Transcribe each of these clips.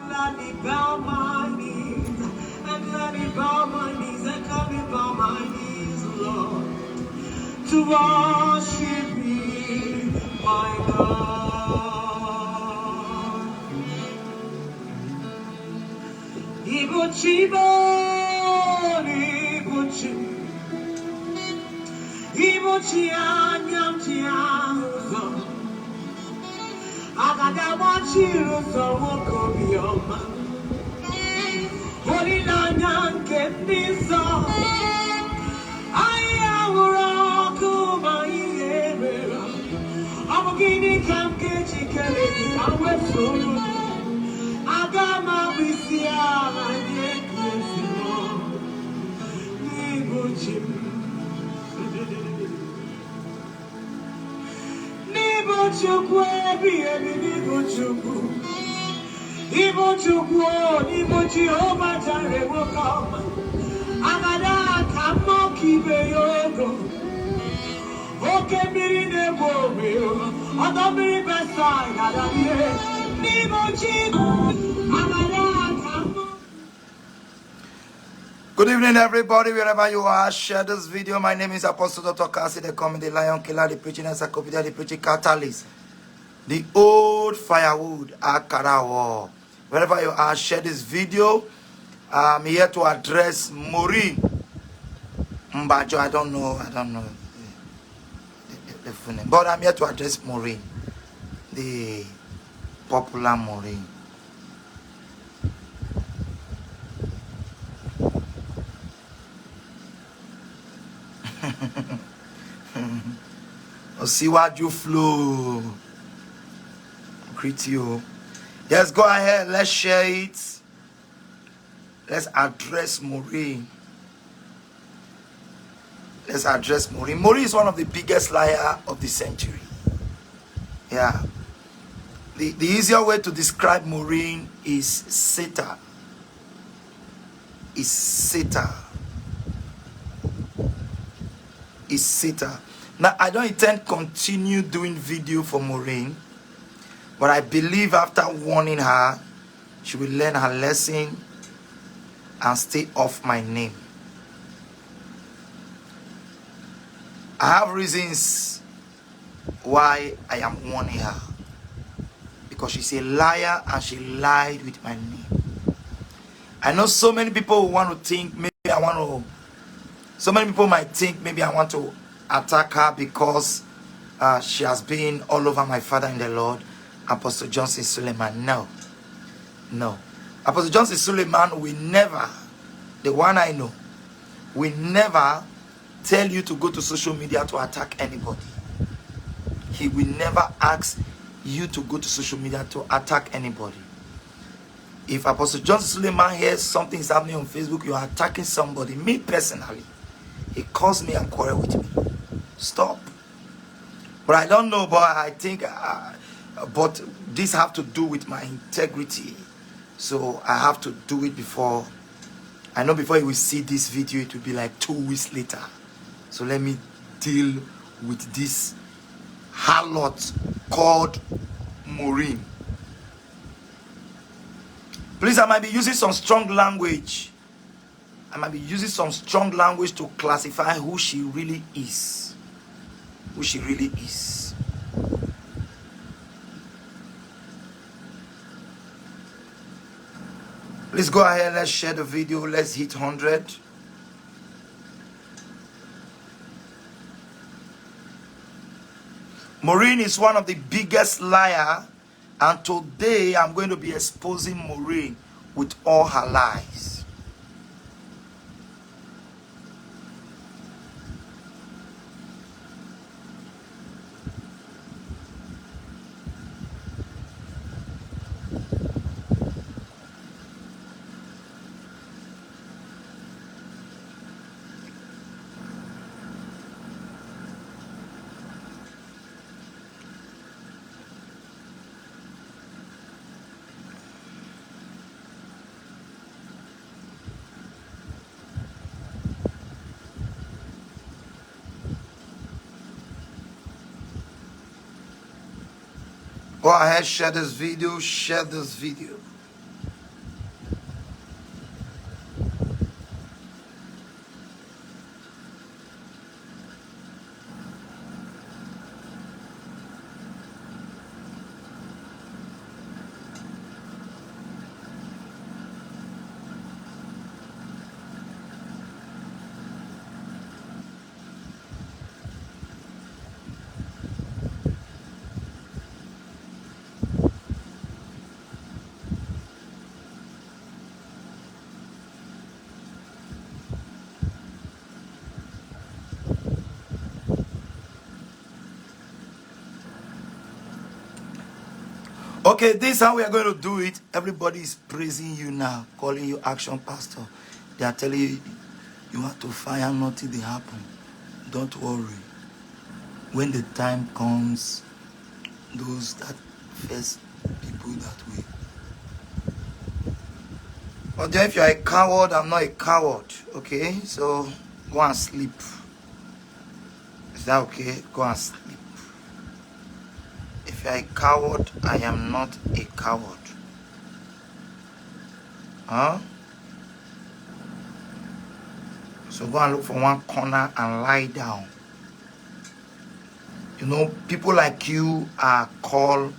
Let me bow my knees, and let me bow my knees, and let me bow my knees, Lord, to worship you, my God. Ibuchibo, Ibuchi, Ibuchi, Anyam, Tiazo, Agadawachi, Ruso, Wokobioma. Holy Lanyan get this song. I am rock my ear. I'm beginning to get you, Kelly. I'm with so. I got my BCR, my necklace. Nibuchim. Nibuchukwe, baby, Nibuchuku. Nibuchukwu, Nibuchihova, Jare will come. Agada, Kamo, Kibe, Yogo. Okay, Miri, Nebo, Other Miri, Beside, Adamie, Nibuchiku, Agada, Kamo. Good evening, everybody, wherever you are. Share this video. My name is Apostle Dr. Kasi, the comedy lion killer, the preaching encyclopedia, the preaching catalyst, the old firewood, Akarawo. Wherever you are, share this video. I'm here to address Maureen Mbajo. I don't know the full name, but I'm here to address Maureen, the popular Maureen. See what you flow. Greet you. Yes, go ahead. Let's share it. Let's address Maureen. Let's address Maureen. Maureen is one of the biggest liars of the century. Yeah. The easier way to describe Maureen is Satan. Is Satan. Is Satan. Now, I don't intend to continue doing video for Maureen, but I believe after warning her, she will learn her lesson and stay off my name. I have reasons why I am warning her. Because she's a liar and she lied with my name. I know so many people want to think so many people might think maybe I want to attack her because she has been all over my father in the Lord, Apostle Johnson Suleiman. No. Apostle Johnson Suleiman will never, the one I know, will never tell you to go to social media to attack anybody. He will never ask you to go to social media to attack anybody. If Apostle Johnson Suleiman hears something is happening on Facebook, you are attacking somebody, me personally, he calls me and quarrel with me. Stop. But I don't know, but I think, but this have to do with my integrity. So I have to do it before. I know before you will see this video, it will be like 2 weeks later. So let me deal with this harlot called Maureen. Please, I might be using some strong language. I might be using some strong language to classify who she really is. Who she really is. Please go ahead, let's share the video. Let's hit 100. Maureen is one of the biggest liars, and today I'm going to be exposing Maureen with all her lies. Go ahead, share this video, share this video. Okay, this is how we are going to do it. Everybody is praising you now, calling you action pastor. They are telling you, you have to fire, nothing will happen. Don't worry. When the time comes, those that face people that way. But then if you are a coward, I'm not a coward. Okay, so go and sleep. Is that okay? Go and sleep. If you are a coward, I am not a coward. Huh? So go and look for one corner and lie down. You know, people like you are called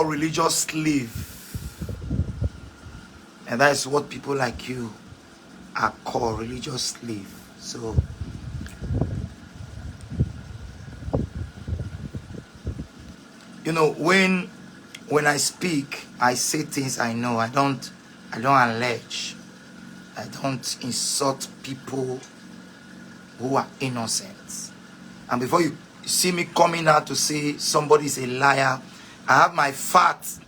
religious slave. And that is what people like you are called, religious slave. So you know, when I speak, I say things I know. I don't allege. I don't insult people who are innocent. And before you see me coming out to say somebody is a liar, I have my facts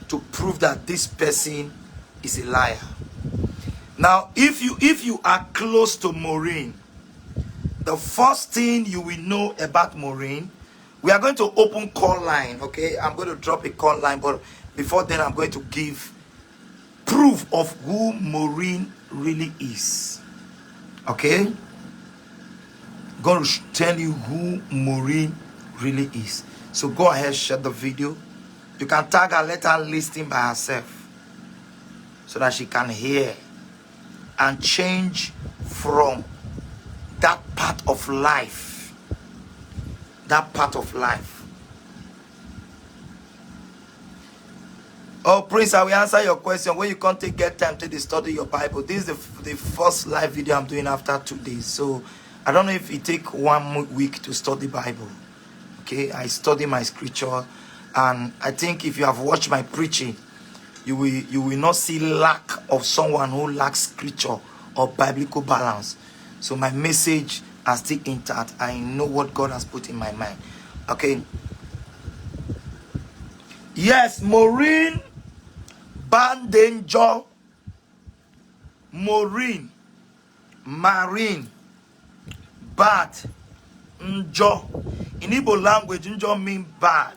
to prove that this person is a liar. Now, if you are close to Maureen, the first thing you will know about Maureen, we are going to open call line, okay? I'm going to drop a call line, but before then, I'm going to give proof of who Maureen really is, okay? I'm going to tell you who Maureen really is. So go ahead, share the video. You can tag her, let her listen by herself so that she can hear and change from that part of life. That part of life. Oh, Prince, I will answer your question. When you can't get time to study your Bible. This is the first live video I'm doing after 2 days. So I don't know if it take 1 week to study Bible. Okay, I study my scripture, and I think if you have watched my preaching, you will not see lack of someone who lacks scripture or biblical balance. So my message are still intact. I know what God has put in my mind. Okay. Yes, Maureen Bandenjo. Maureen. Marine. Bad. Njo. In Igbo language, Njo means bad.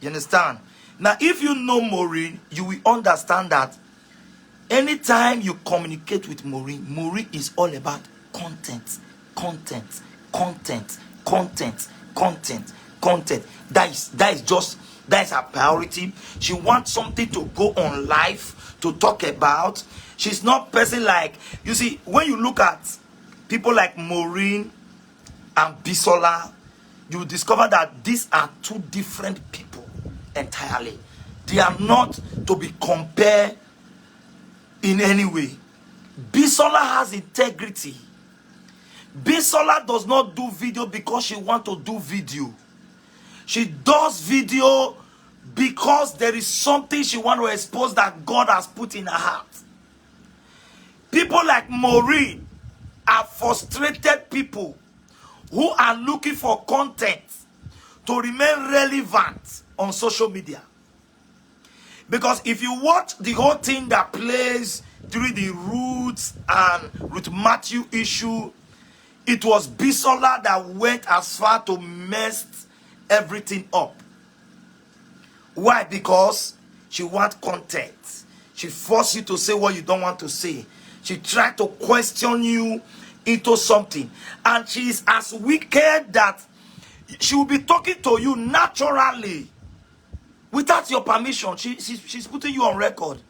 You understand? Now, if you know Maureen, you will understand that anytime you communicate with Maureen, Maureen is all about content. Content. That is her priority. She wants something to go on live, to talk about. She's not person like, you see, when you look at people like Maureen and Bisola, you discover that these are two different people entirely. They are not to be compared in any way. Bisola has integrity. Bisola does not do video because she wants to do video. She does video because there is something she wants to expose that God has put in her heart. People like Maureen are frustrated people who are looking for content to remain relevant on social media. Because if you watch the whole thing that plays during the Ruth and Ruth Matthew issue, it was Bisola that went as far to mess everything up. Why? Because she wants content. She forced you to say what you don't want to say. She tried to question you into something. And she is as wicked that she will be talking to you naturally without your permission. She's putting you on record.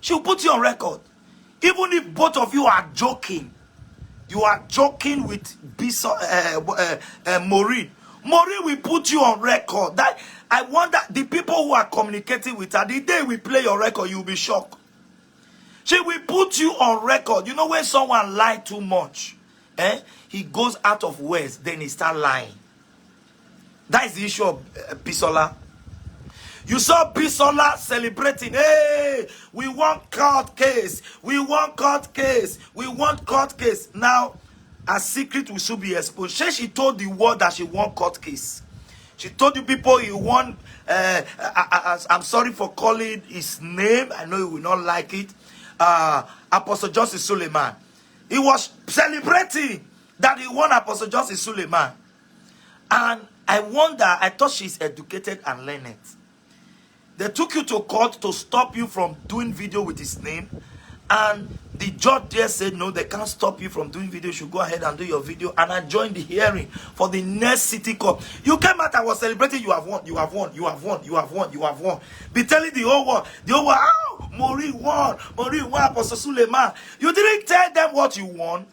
She'll put you on record. Even if both of you are joking with Maureen. Maureen will put you on record. That I wonder, the people who are communicating with her, the day we play your record, you'll be shocked. She will put you on record. You know when someone lies too much, he goes out of words, then he start lying. That is the issue of Bisola. You saw Bisola celebrating. Hey, we want court case. We want court case. We want court case. Now, a secret will soon be exposed. She told the world that she want court case. She told you people you want. I'm sorry for calling his name. I know you will not like it. Apostle Justice Suleiman. He was celebrating that he won Apostle Justice Suleiman. And I wonder, I thought she's educated and learned. They took you to court to stop you from doing video with his name. And the judge there said, no, they can't stop you from doing video. You should go ahead and do your video. And I joined the hearing for the next city court. You came out, I was celebrating, you have won, you have won, you have won, you have won, you have won. Be telling the whole world, oh, Maureen won, Apostle Suleiman. You didn't tell them what you won.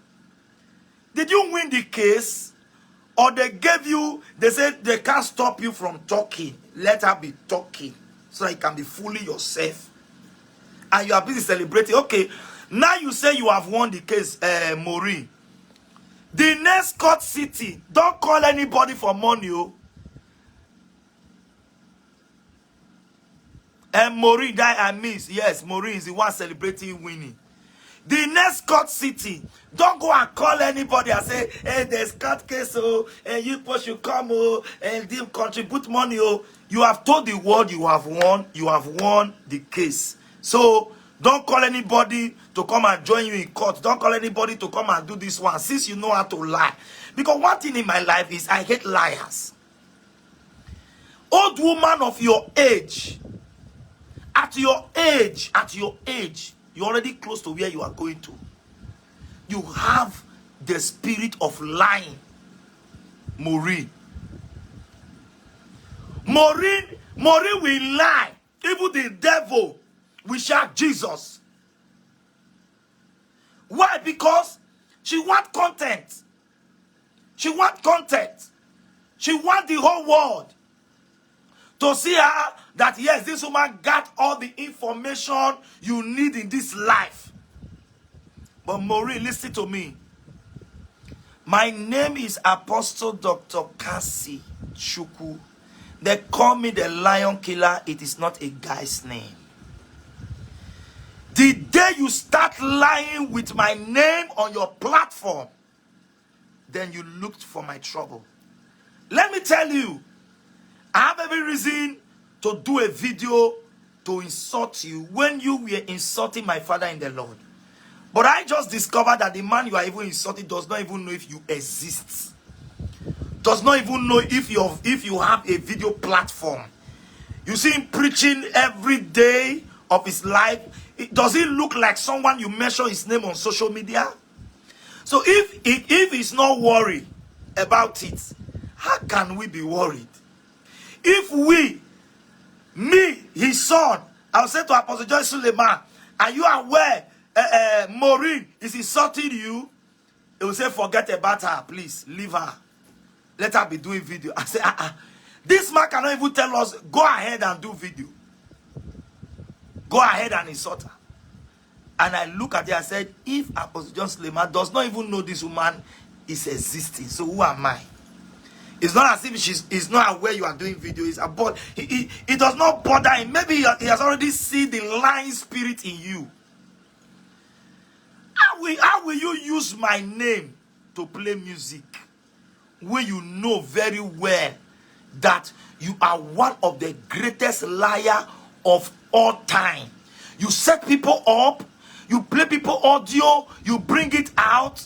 Did you win the case? Or they gave you, they said they can't stop you from talking. Let her be talking. So that you can be fully yourself. And you are busy celebrating. Okay, now you say you have won the case, Maureen. The next court city, don't call anybody for money. And Maureen, that I miss. Yes, Maureen is the one celebrating winning. The next court city, don't go and call anybody and say, hey, there's court case, and you should come, and they contribute money, You have told the world you have won the case. So, don't call anybody to come and join you in court. Don't call anybody to come and do this one, since you know how to lie. Because one thing in my life is I hate liars. Old woman of your age, at your age, you're already close to where you are going to. You have the spirit of lying. Maureen will lie. Even the devil will shout Jesus. Why? Because she wants content. She wants content. She wants the whole world to see her that, yes, this woman got all the information you need in this life. But Maureen, listen to me. My name is Apostle Dr. Kasi Chuku. They call me the Lion Killer. It is not a guy's name. The day you start lying with my name on your platform, then you looked for my trouble. Let me tell you, I have every reason to do a video to insult you when you were insulting my father in the Lord. But I just discovered that the man you are even insulting does not even know if you exist. Does not even know if you have a video platform. You see him preaching every day of his life. Does he look like someone you mention his name on social media? So if he's not worried about it, how can we be worried? If me, his son, I'll say to Apostle Joyce Suleiman, are you aware Maureen is insulting you? He will say, forget about her, please, leave her. Let her be doing video. I say, this man cannot even tell us, go ahead and do video. Go ahead and insult her. And I look at it and said, if Apostle John Suleiman does not even know this woman is existing, so who am I? It's not as if he's not aware you are doing video. It does not bother him. Maybe he has already seen the lying spirit in you. How will you use my name to play music when you know very well that you are one of the greatest liars of all time? You set people up, you play people audio, you bring it out.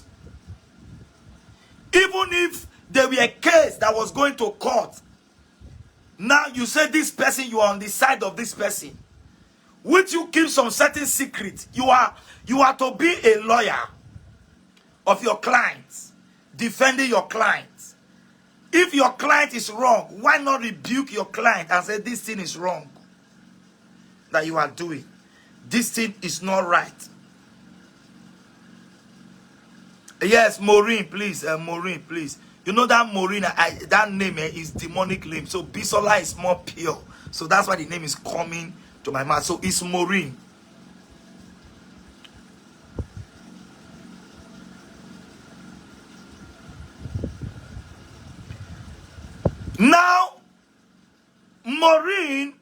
Even if there were a case that was going to court, now you say this person, you are on the side of this person. Which you keep some certain secret. You are to be a lawyer of your clients, defending your clients. If your client is wrong, why not rebuke your client and say this thing is wrong that you are doing? This thing is not right. Yes, Maureen, please. Maureen, please. You know that Maureen, that name is demonic name. So Bisola is more pure. So that's why the name is coming to my mouth. So it's Maureen. Now, Maureen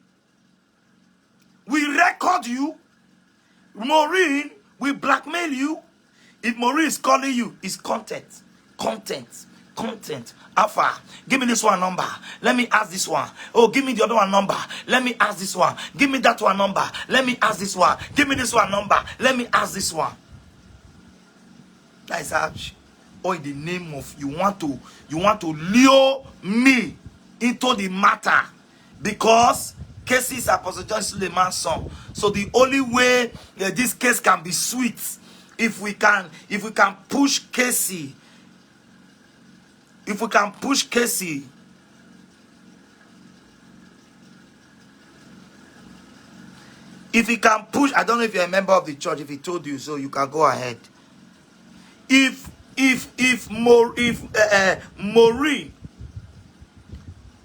We blackmail you. If Maureen is calling you, it's content. Alpha, give me this one number. Let me ask this one. Oh, give me the other one number. Let me ask this one. Give me that one number. Let me ask this one. Give me this one number. Let me ask this one. That is how. Or in the name of you want to lure me into the matter, because Casey is Apostle John Suleiman's son. So the only way this case can be sweet, if we can push Casey. If we can push Casey, if he can push, I don't know if you're a member of the church, if he told you so, you can go ahead. If Maureen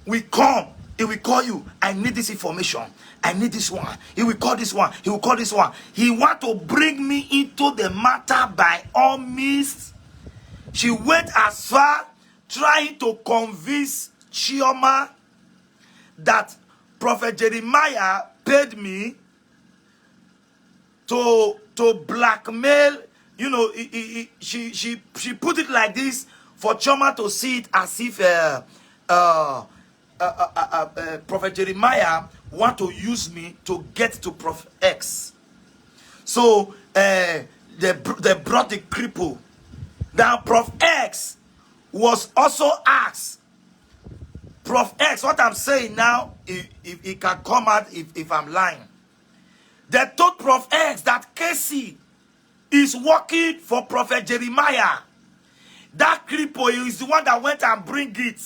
will come, he will call you. I need this information. I need this one. He will call this one. He will call this one. He want to bring me into the matter by all means. She went as far trying to convince Chioma that Prophet Jeremiah paid me to blackmail. You know, she put it like this for Chioma to see it as if Prophet Jeremiah want to use me to get to Prophet X. So they brought the cripple. Now Prof X was also asked. Prof X, what I'm saying now, if he can come out if I'm lying. They told Prof X that Casey is working for Prophet Jeremiah. That cripple is the one that went and bring it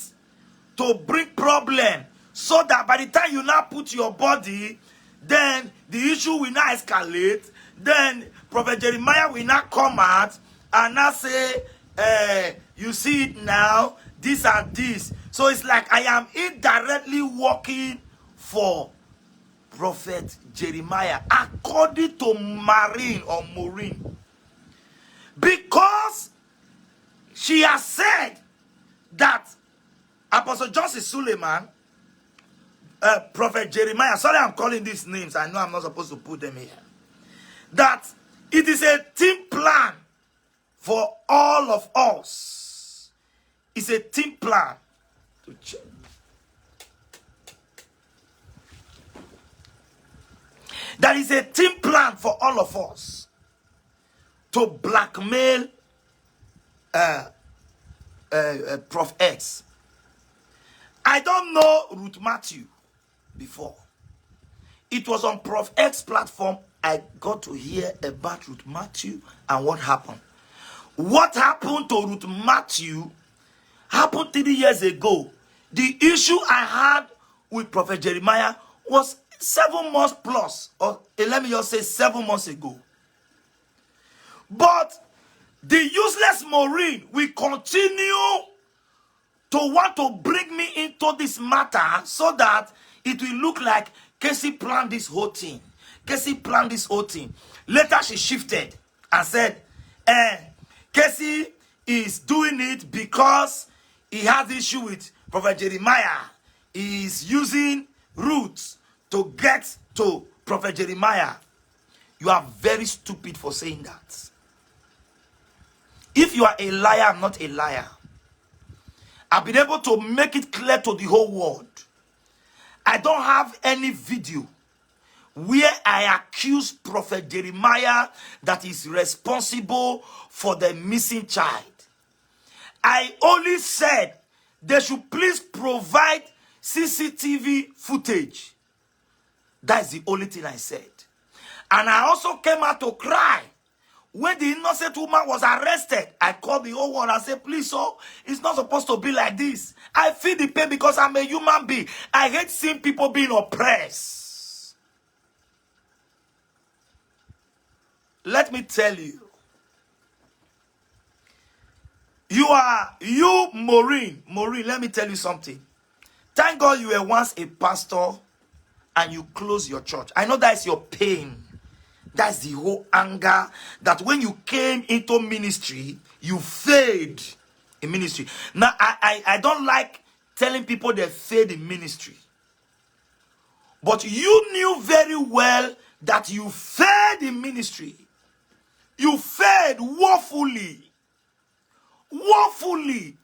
to bring problem, so that by the time you now put your body, then the issue will not escalate. Then Prophet Jeremiah will not come out and now say, you see it now, this and this. So it's like I am indirectly working for Prophet Jeremiah, according to Maureen, because she has said that Apostle Joseph Suleiman, Prophet Jeremiah, sorry I'm calling these names, I know I'm not supposed to put them here, that it is a team plan for all of us. It's a team plan to change. That is a team plan for all of us to blackmail Prof X. I don't know Ruth Matthew before. It was on Prof X platform I got to hear about Ruth Matthew and what happened. What happened to Ruth Matthew happened 3 years ago. The issue I had with Prophet Jeremiah was 7 months plus, or let me just say 7 months ago. But the useless Maureen will continue to want to bring me into this matter so that it will look like Casey planned this whole thing. Casey planned this whole thing. Later she shifted and said, Casey is doing it because he has issue with Prophet Jeremiah. He is using Ruth to get to Prophet Jeremiah. You are very stupid for saying that. If you are a liar, I'm not a liar. I've been able to make it clear to the whole world. I don't have any video where I accuse Prophet Jeremiah that is responsible for the missing child. I only said they should please provide CCTV footage. That's the only thing I said. And I also came out to cry. When the innocent woman was arrested, I called the whole world and said, please, so it's not supposed to be like this. I feel the pain because I'm a human being. I hate seeing people being oppressed. Let me tell you. Maureen, let me tell you something. Thank God you were once a pastor and you closed your church. I know that's your pain. That's the whole anger that when you came into ministry, you failed in ministry. Now, I don't like telling people they failed in ministry. But you knew very well that you failed in ministry. You failed woefully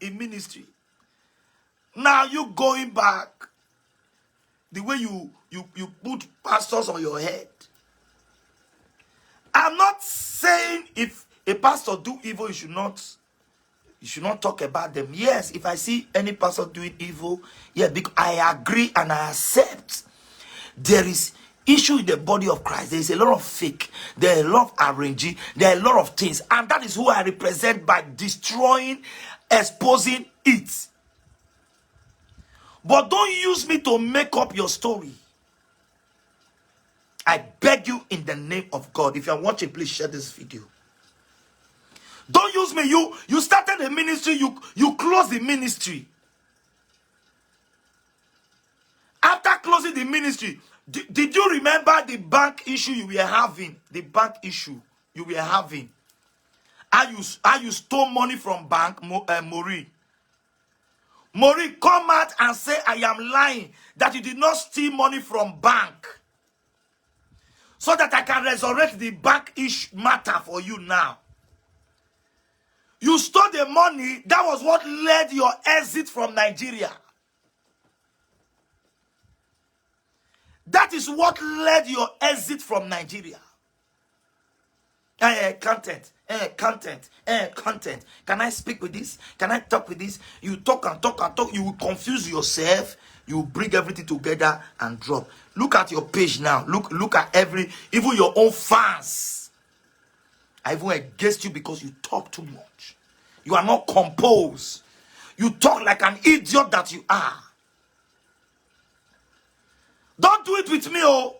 in ministry. Now you going back the way you put pastors on your head. I'm not saying if a pastor do evil, you should not talk about them. Yes, if I see any pastor doing evil, yeah, because I agree and I accept there is issue in the body of Christ. There is a lot of fake, there are a lot of arranging, there are a lot of things, and that is who I represent by destroying, exposing it. But don't use me to make up your story. I beg you in the name of God. If you are watching, please share this video. Don't use me. You started a ministry, you closed the ministry. After closing the ministry, did you remember the bank issue you were having? The bank issue you were having. How you stole money from bank, Maureen. Maureen, come out and say, I am lying, that you did not steal money from bank. So that I can resurrect the bank issue matter for you now. You stole the money. That was what led your exit from Nigeria. That is what led your exit from Nigeria. Content. Can I speak with this? Can I talk with this? You talk and talk and talk. You will confuse yourself. You will bring everything together and drop. Look at your page now. Look at even your own fans. I even against you because you talk too much. You are not composed. You talk like an idiot that you are. Don't do it with me, oh.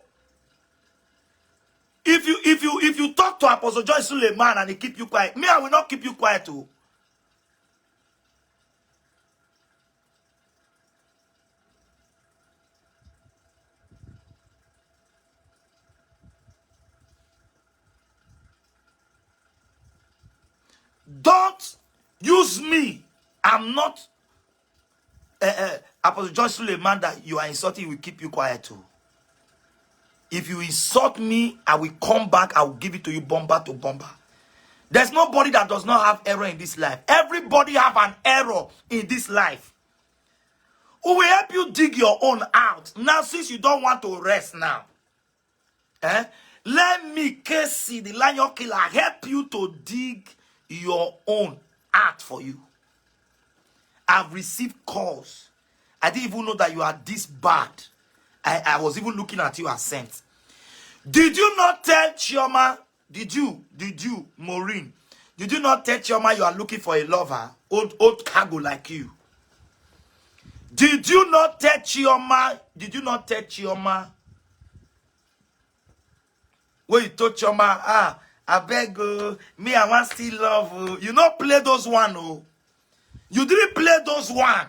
If you talk to Apostle Joy Suleiman and he keep you quiet, me, I will not keep you quiet, oh. Don't use me. I'm not Apostle Joy Suleiman that you are insulting. Will keep you quiet too. If you insult me, I will come back. I will give it to you bomber to bomber. There's nobody that does not have error in this life. Everybody have an error in this life. Who will help you dig your own out. Now, since you don't want to rest now, let me, Casey, the lion killer, help you to dig your own out for you. I've received calls. I didn't even know that you are this bad. I was even looking at you as sent. Did you not tell Chioma? Did you, Maureen? Did you not tell Chioma you are looking for a lover? Old cargo like you. Did you not tell Chioma? Did you not tell Chioma? When you told Chioma, I beg me, I want still love. You not play those one, oh. You didn't play those one.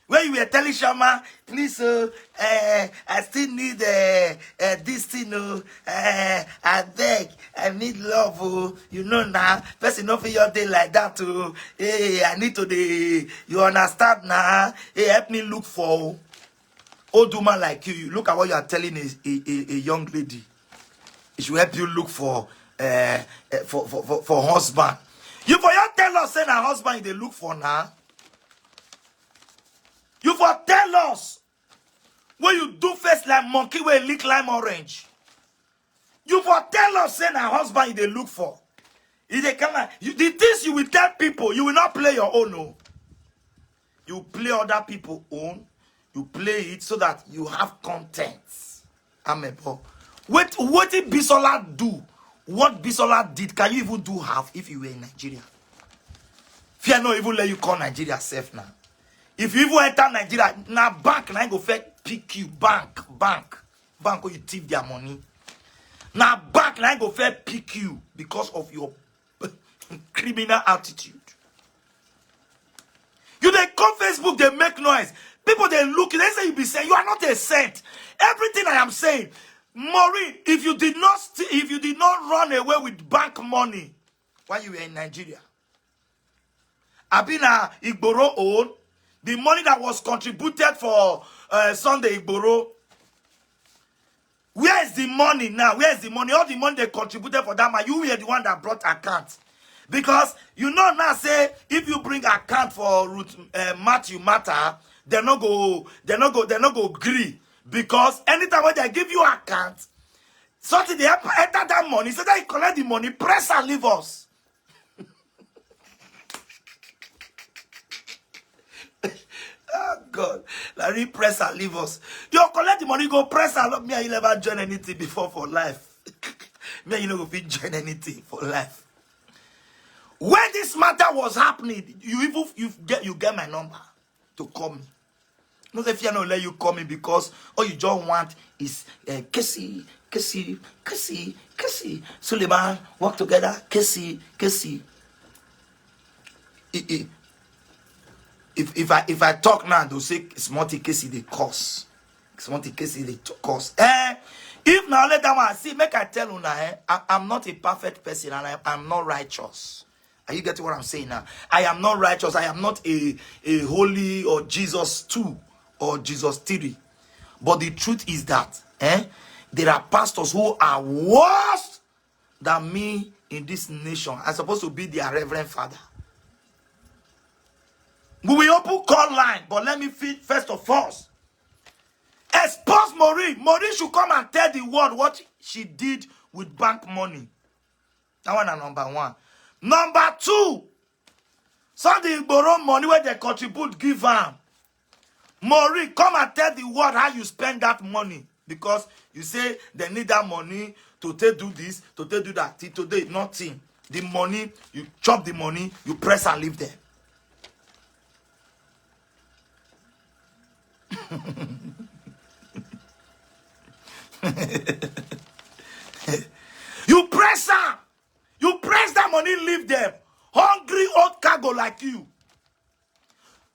When you were telling Shama, please, I still need this thing, I beg, I need love, you know now, person not for your day like that, hey, I need to, you understand now, hey, help me look for old woman like you. Look at what you are telling a young lady. It should help you look for husband. You for your tell us, say a husband they look for now. You for tell us when you do face like monkey where lick lime orange. You for tell us say a husband they look for. If they come out, the things you will tell people, you will not play your own. No. You play other people's own. You play it so that you have content. Amen. What did Bisola do? What Bisola did, can you even do half if you were in Nigeria? Fear not even let you call Nigeria safe now. If you even enter Nigeria, now bank, now go fair pick you. Bank, where you thief their money. Now bank, now go fair pick you because of your criminal attitude. You they come Facebook, they make noise. People they look, they say you be saying you are not a saint. Everything I am saying, Maureen, if you did not run away with bank money while you were in Nigeria, Abina Igboro own. The money that was contributed for Sunday Igboro, Where is the money now? Where is the money? All the money they contributed for that man, you were the one that brought account. Because you know now, say if you bring account for Ruth, Matthew matter, they no go agree. Because anytime when they give you account, something they enter that money, so that you collect the money, press and leave us. Oh God, Larry, press and leave us. You collect the money, go press and look. Me and you never join anything before for life. Me and you never fit join anything for life. When this matter was happening, you get my number to call me. No, if you don't let you call me because all you just want is Kissy. Suleiman, work together. Kissy. If I talk now, they'll say it's Monty Casey they cause. It's Monty Casey they cause. If now let that one see, make I tell you now, I'm not a perfect person and I'm not righteous. Are you getting what I'm saying now? I am not righteous. I am not a holy or Jesus 2 or Jesus 3. But the truth is that there are pastors who are worse than me in this nation. I'm supposed to be their reverend father. We will open call line, but let me first of all expose Maureen. Maureen should come and tell the world what she did with bank money. That one is number one. Number two, some they borrow money where they contribute, give them. Maureen, come and tell the world how you spend that money. Because you say they need that money to take do this, to take do that. Till today, nothing. The money, you chop the money, you press and leave them. You press her. You press that money, leave them. Hungry old cargo like you.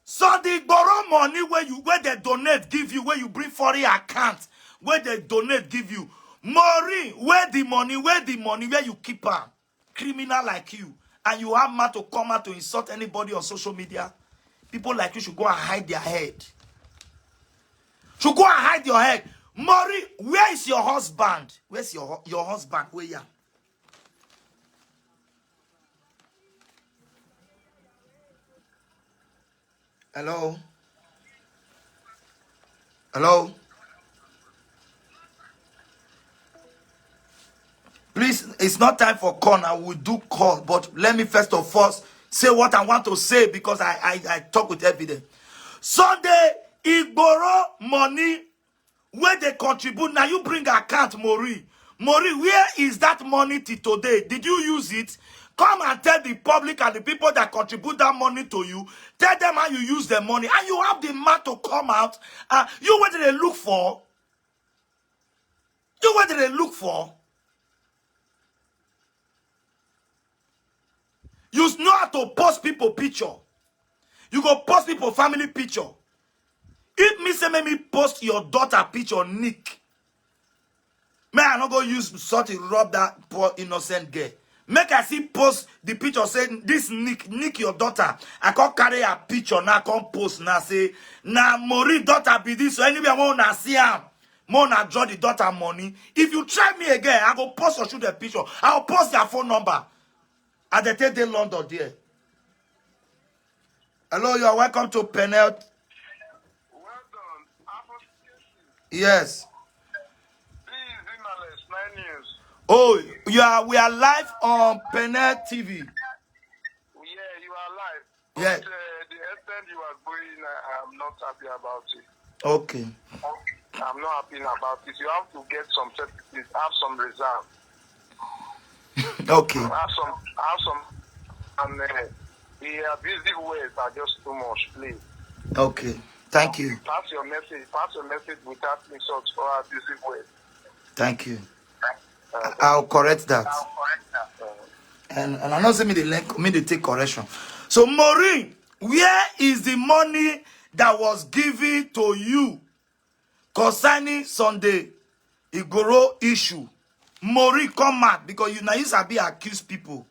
So they borrow money where they donate, give you, where you bring for your account, where they donate, give you. Maureen, where the money, where you keep her. Criminal like you. And you have man to come out to insult anybody on social media. People like you should go and hide their head. Should go and hide your head. Maureen, where is your husband? Where's your husband? Where you are? Hello? Hello? Please, it's not time for call now. We'll do call. But let me first of all say what I want to say because I talk with evidence. Sunday, he borrow money where they contribute. Now you bring account, Maureen. Maureen, where is that money till today? Did you use it? Come and tell the public and the people that contribute that money to you. Tell them how you use the money. And you have the man to come out. You what did they look for? You what did they look for? You know how to post people picture. You go post people family picture. If me say make me post your daughter picture, Nick. May I not go use something rub that poor innocent girl. Make I see post the picture saying this Nick your daughter. I can't carry a picture now, I can't post now say now Maureen daughter be this. So anyway I wanna see him. Wanna draw the daughter money. If you try me again, I go post or shoot the picture. I'll post their phone number. At the day London there. Hello, you are welcome to Penel. Well done. Yes. Please, journalist, 9 News. Oh, we are live on Penel TV. Yeah, you are live. Yeah. But, the extent you are going, I'm not happy about it. Okay. I'm not happy about it. You have to get some certificates, have some reserve. Okay. Have some, and the abusive ways are just too much, please. Okay. Thank you. Pass your message without insults or abusive ways. Thank you. I'll correct that. And I know say me the take correction. So Maureen, where is the money that was given to you concerning Sunday Igoro issue? Maureen, come out because you now you sabi accuse people.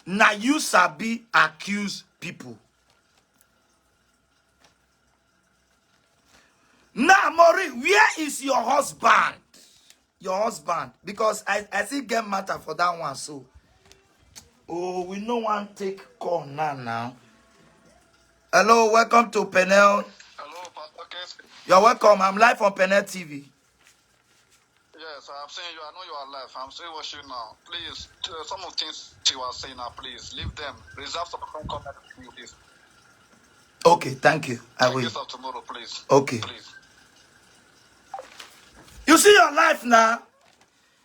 Now you sabi accuse people. Now Maureen, where is your husband? your husband, because I still get matter for that one. So, oh, we no one take call now. Hello, welcome to Penel. Hello, Pastor Casey. You're welcome. I'm live on Penel TV. Yes, I've seen you. I know you are live. I'm still watching now. Please, some of the things you are saying now, please leave them. Reserve some comment for you, please. Okay, thank you. I will. Of tomorrow, please. Okay. Please. You see your life now.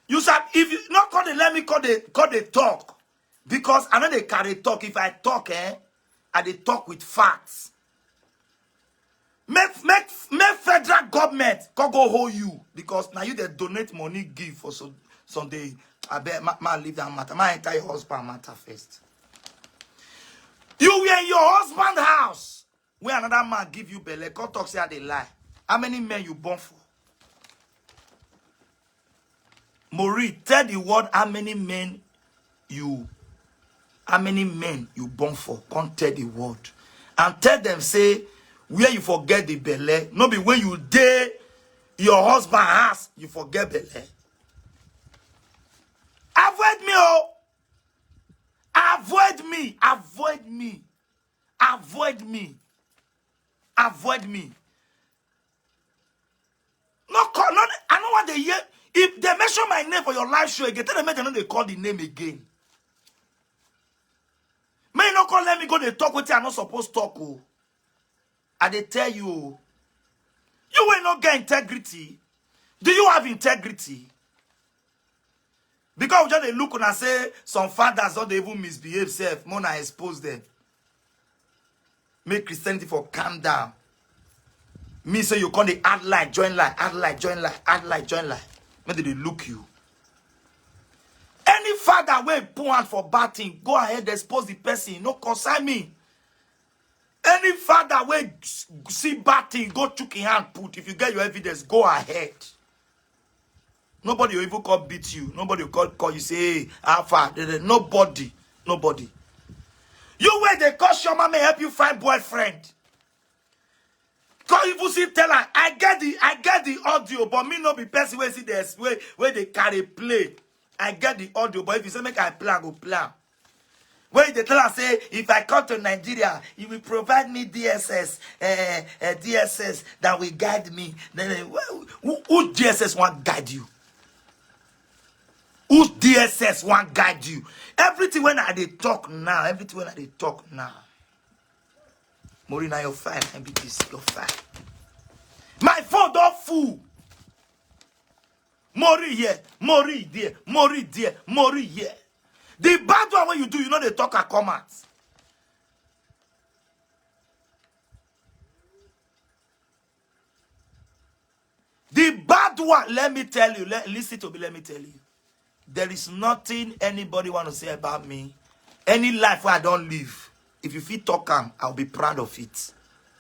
You said if you not call the let me call the talk, because I know they carry talk. If I talk, I they talk with facts. Make federal government go hold you, because now you they donate money give for some day. I bet ma leave that matter. Ma enter your husband matter first. You were in your husband's house where another man give you belly. Come talk say they lie. How many men you born for? Maureen, tell the world how many men you born for. Come tell the world. And tell them, say, where you forget the belly. No be when you dare your husband house, you forget belly. Avoid me, oh. Avoid me. Avoid me. Avoid me. Avoid me. No, I know what they hear. If they mention my name for your live show again, tell them they call the name again. May not call let me go they talk with you. I'm not supposed to talk. Oh. And they tell you, you will not get integrity. Do you have integrity? Because just they look and say some fathers don't even misbehave self. More than expose them. Make Christianity for calm down. Me say you call the add light, join light, add light, join light, add light, join light. Maybe they look you. Any father will put out for bad thing, go ahead, expose the person. No concern me. Any father will see bad thing, go chook in hand, put. If you get your evidence, go ahead. Nobody will even call beat you. Nobody will call you, say, hey, Alpha. Nobody. Nobody. You wait, they call your mama help you find boyfriend. Call you see tell her, I get the audio, but me not be person where see this where they carry play. I get the audio, but if you say make I plan, go plan. Where they tell her say, if I come to Nigeria, you will provide me DSS, DSS that will guide me. Then who DSS won't guide you? Who DSS won't guide you? Everything when I they talk now, everything when I they talk now. Maureen, now your file, MBBC, your file. My phone don't fool. Maureen here, Maureen there, Maureen there, Maureen here. The bad one when you do, you know they talk a comments. The bad one, let me tell you, listen to me, let me tell you. There is nothing anybody want to say about me. Any life where I don't live. If you feel talk, I'll be proud of it.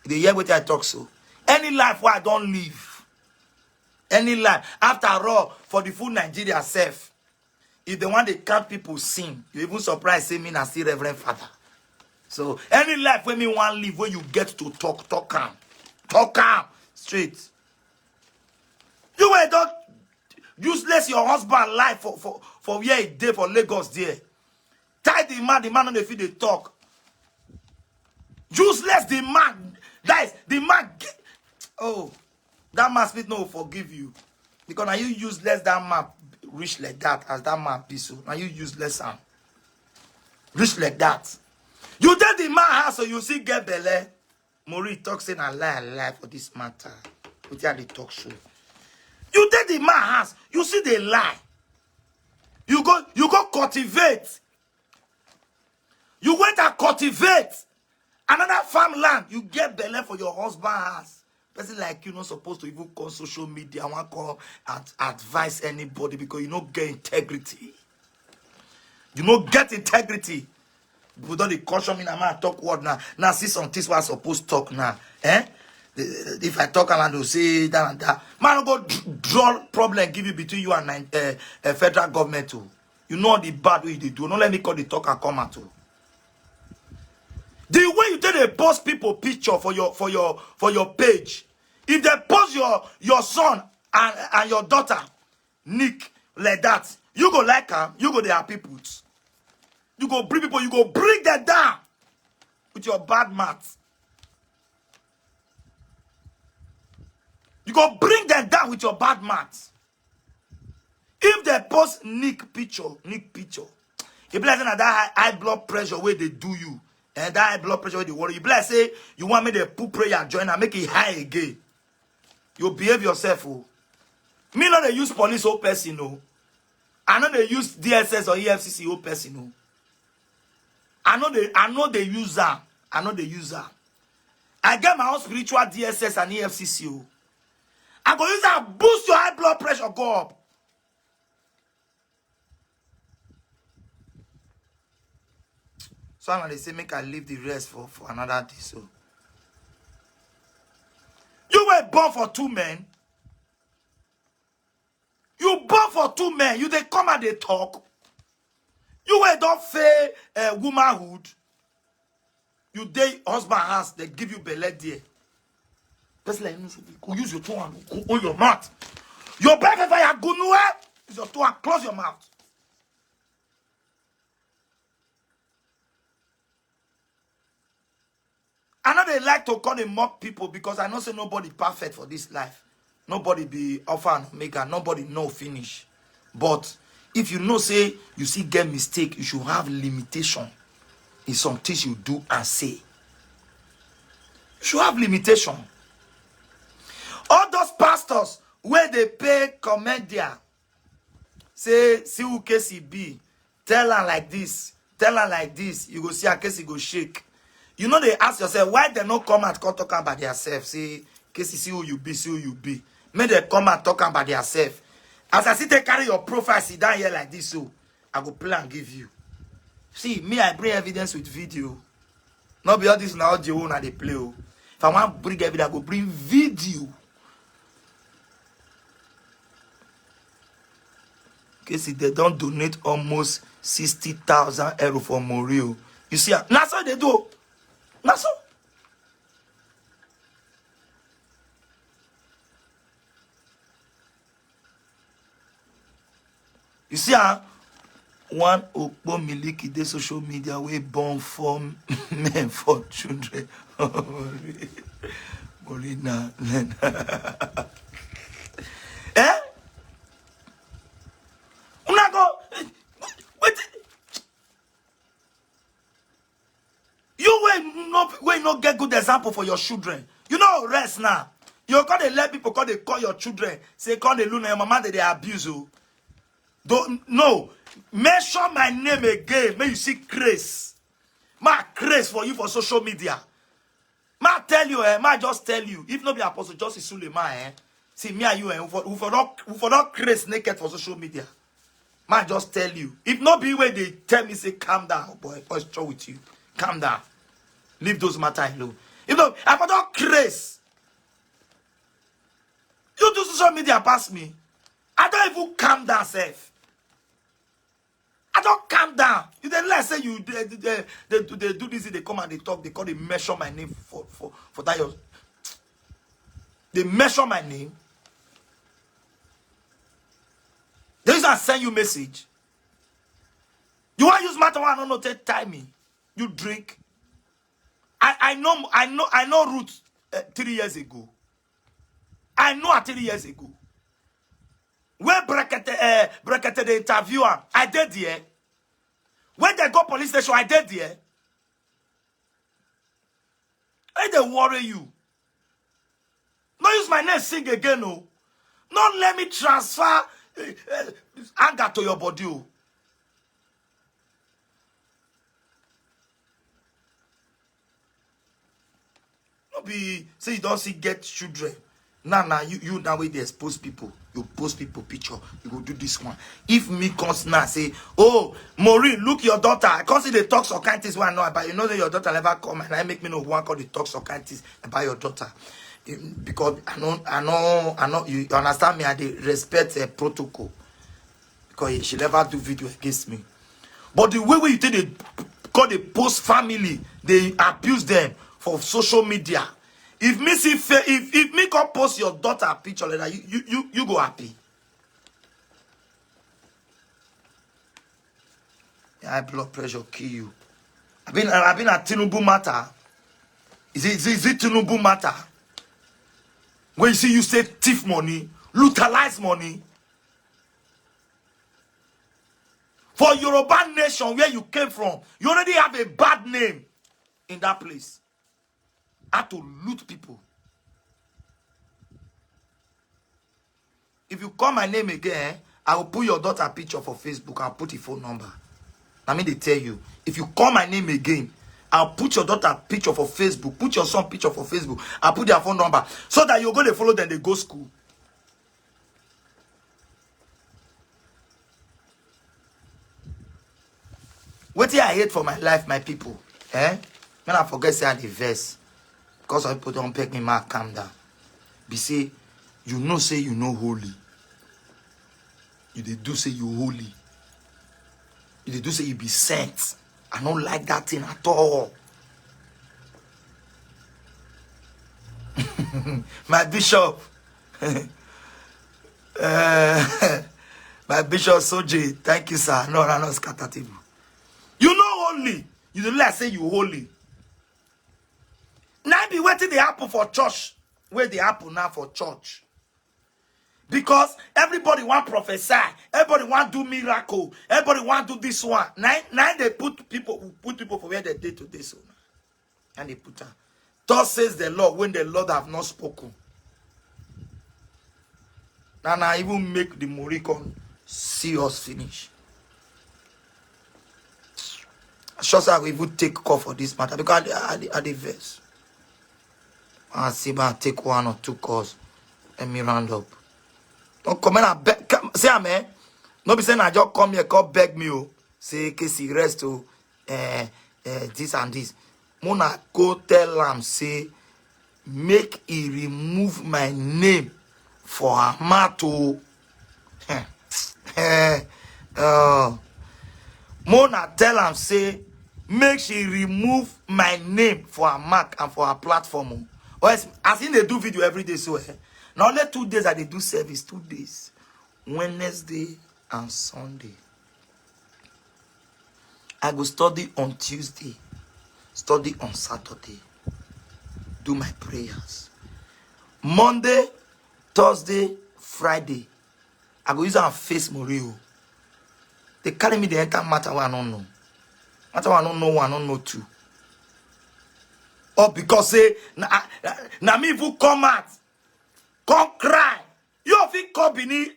They hear what I talk so. Any life where I don't live. Any life. After all, for the full Nigeria self, if they want to count people sin, you even surprised say me and still Reverend Father. So any life where me want live, where you get to talk straight. You were don't useless your husband life for where he day for Lagos there. Tie the man on the feet they talk. Useless the man. Guys, the man. Oh, that man speak no forgive you. Because now you useless that man rich like that as that man be so. Now you useless and rich like that. You tell the man house so you see get belly. Maureen talk saying a lie for this matter. With the talk show. You tell the man house, you see the lie. You go cultivate. You went and cultivate another farmland. You get belly for your husband house. Person like you not supposed to even call social media. I want to call advise anybody because you don't get integrity. You don't get integrity. People don't caution me now. Talk word now. Now see some things what I supposed to talk now. If I talk and they'll say that and that. Man, go draw problem give you between you and federal government too. You know the bad way they do. Don't let me call the talk and come out too. The way you tell they post people picture for your page. If they post your son and your daughter, Nick, like that. You go like her, you go there happy put. You go bring people, you go bring them down with your bad math. You go bring them down with your bad math. If they post Nick picture, you be like that high blood pressure where they do you, and that high blood pressure where they worry. You be like say you want me to put prayer join and make it high again. You behave yourself, oh. Me not they use police or person, no. I know they use DSS or EFCC or person, no. I know they use that. I know they use that. I get my own spiritual DSS and EFCC, oh. I go use that boost your high blood pressure go up. So I'm gonna say make I leave the rest for another day. So you were born for 2 men. You born for 2 men. You they come and they talk. You were don't fair womanhood. You day husband house, they give you belly there. Just like you use your tongue and go on your mouth. Your breath if I go nowhere, is your tongue, close your mouth. I know they like to call them mock people because I know say nobody perfect for this life. Nobody be alpha and omega. Nobody know finish. But if you know say you see get mistake, you should have limitation in some things you do and say. You should have limitation. All those pastors where they pay comedian say see who case he be, tell her like this, you go see her case he go shake. You know they ask yourself why they not come and talk about themselves. Say case see who you be. May they come and talk about themselves. As I see they carry your profile, sit down here like this, so I go play and give you. See, me, I bring evidence with video. Not be all this now audio and they play. If I want to bring evidence, I go bring video. Okay, see, they don't donate almost 60,000 euro for Maureen. You see, that's what they do. That's all. You see, one Okpo Miliki de social media we born for men for children. Maureen, eh? Una go. Wait. You will not get good example for your children. You know rest now. You can't let people call your children. Say call the Luna your mama that they abuse you. Don't no. Mention my name again. May you see grace. Ma grace for you for social media. Ma tell you, ma just tell you. If not be Apostle Justice Suleiman, see me and you, who for not grace naked for social media. Ma just tell you. If not be where they tell me, say calm down, boy. What's wrong with you? Calm down. Leave those matters alone. If not, I for not grace. You do social media past me. I don't even calm down, safe. I don't calm down. You then let's say you they do this, they come and they talk, they measure my name for that. They measure my name. They just send you message. You want to use matter one, I don't know, take time. You drink. I know Ruth 3 years ago. I know her 3 years ago. When Brekete the interviewer, I did there. When they go police station, I did there. I don't worry you. No use my name sing again, no. Not let me transfer anger to your body. Oh. Not be say you don't see get children. Now you now way they expose people. You post people picture. You go do this one. If me comes now say, oh Maureen, look your daughter. I can't see the talks or kind things one know about. You know that your daughter never come and I make me know one call the talks or kind things about your daughter. Because I know you understand me. I dey respect a protocol because she never do video against me. But the way you take call the post family, they abuse them for social media. If me see if me come post your daughter picture like that, you go happy. high blood pressure kill you. I've been at Tinubu matter. Is it Tinubu matter? When you see you say thief money, utilize money. For Yoruba nation where you came from, you already have a bad name in that place. Had to loot people. If you call my name again, I will put your daughter picture for Facebook. I'll put your phone number. I mean, they tell you, if you call my name again, I'll put your daughter picture for Facebook. Put your son picture for Facebook. I'll put their phone number so that you go to follow them. They go school. What do I hate for my life, my people? When I forget say I the verse, because some people don't peg me, man, calm down. Be say, you know, say you know holy. You they do say you holy. You do say you be sent. I don't like that thing at all. My bishop. My bishop Soji. Thank you, sir. No, no, scatter table. You know holy. You don't like say you holy. Now be waiting the apple for church. Where the apple now for church. Because everybody want prophesy, everybody want do miracle, everybody want do this one. Now they put people for where they did to this one. And they put her. Thus says the Lord when the Lord have not spoken. And I even make the Moricon see us finish. Sure, sir, we would take call for this matter because I the verse. I see about take 1 or 2 calls and me round up. Don't come in and beg. Say amen. No be saying I just come here, come beg me. Oh. Say, Casey, rest to this and this. Mona go tell him, say, make he remove my name for her matter. Mona tell him, say, make she remove my name for her mark and for her platform. Or as in they do video every day, so now only 2 days that they do service, 2 days. Wednesday and Sunday. I go study on Tuesday. Study on Saturday. Do my prayers. Monday, Thursday, Friday. I go use and face Maureen. They carry me the entire matter where I don't know. Matter where I don't know one, I don't know two. Or because say, na me if come out. Come cry. You think come beneath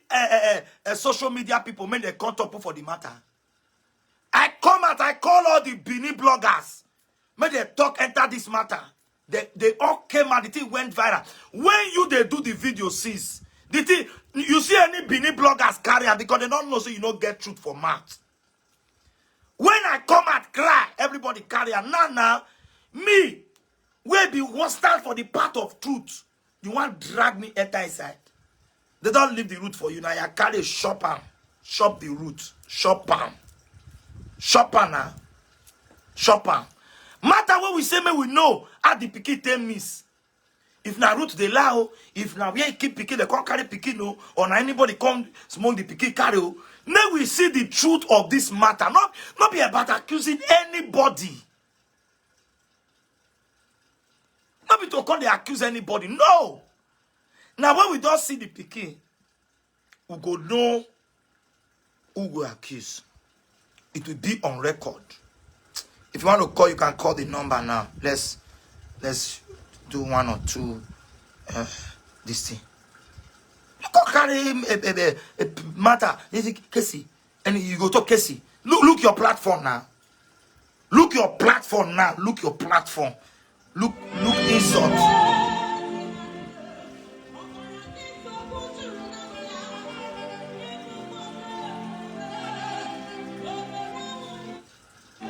social media people when they come talk for the matter. I come out, I call all the Bini bloggers. When they talk enter this matter. They all came out, the thing went viral. When they do the video sis, the thing, you see any Bini bloggers carry out because they don't know so you don't get truth for mouth. When I come out cry, everybody carry out. Now, me, will be one stand for the path of truth. You want to drag me enter inside. They don't leave the root for you. Now you carry shop am. Shop the root. Shop am. Shop am now. Shop am. Matter what we say, may we know how the pikin take miss. If na root they allow, if na where keep pikin, they can't carry pikin no, or na anybody come smoke the pikin carry. Now we see the truth of this matter. Not be about accusing anybody. Not be to call they accuse anybody. No. Now when we don't see the pikin, we go know who will accuse. It will be on record. If you want to call, you can call the number now. Let's do 1 or 2 this thing. You go carry a matter. Casey, and you go talk Casey. Look your platform now. Look your platform now. Look your platform. Look insult.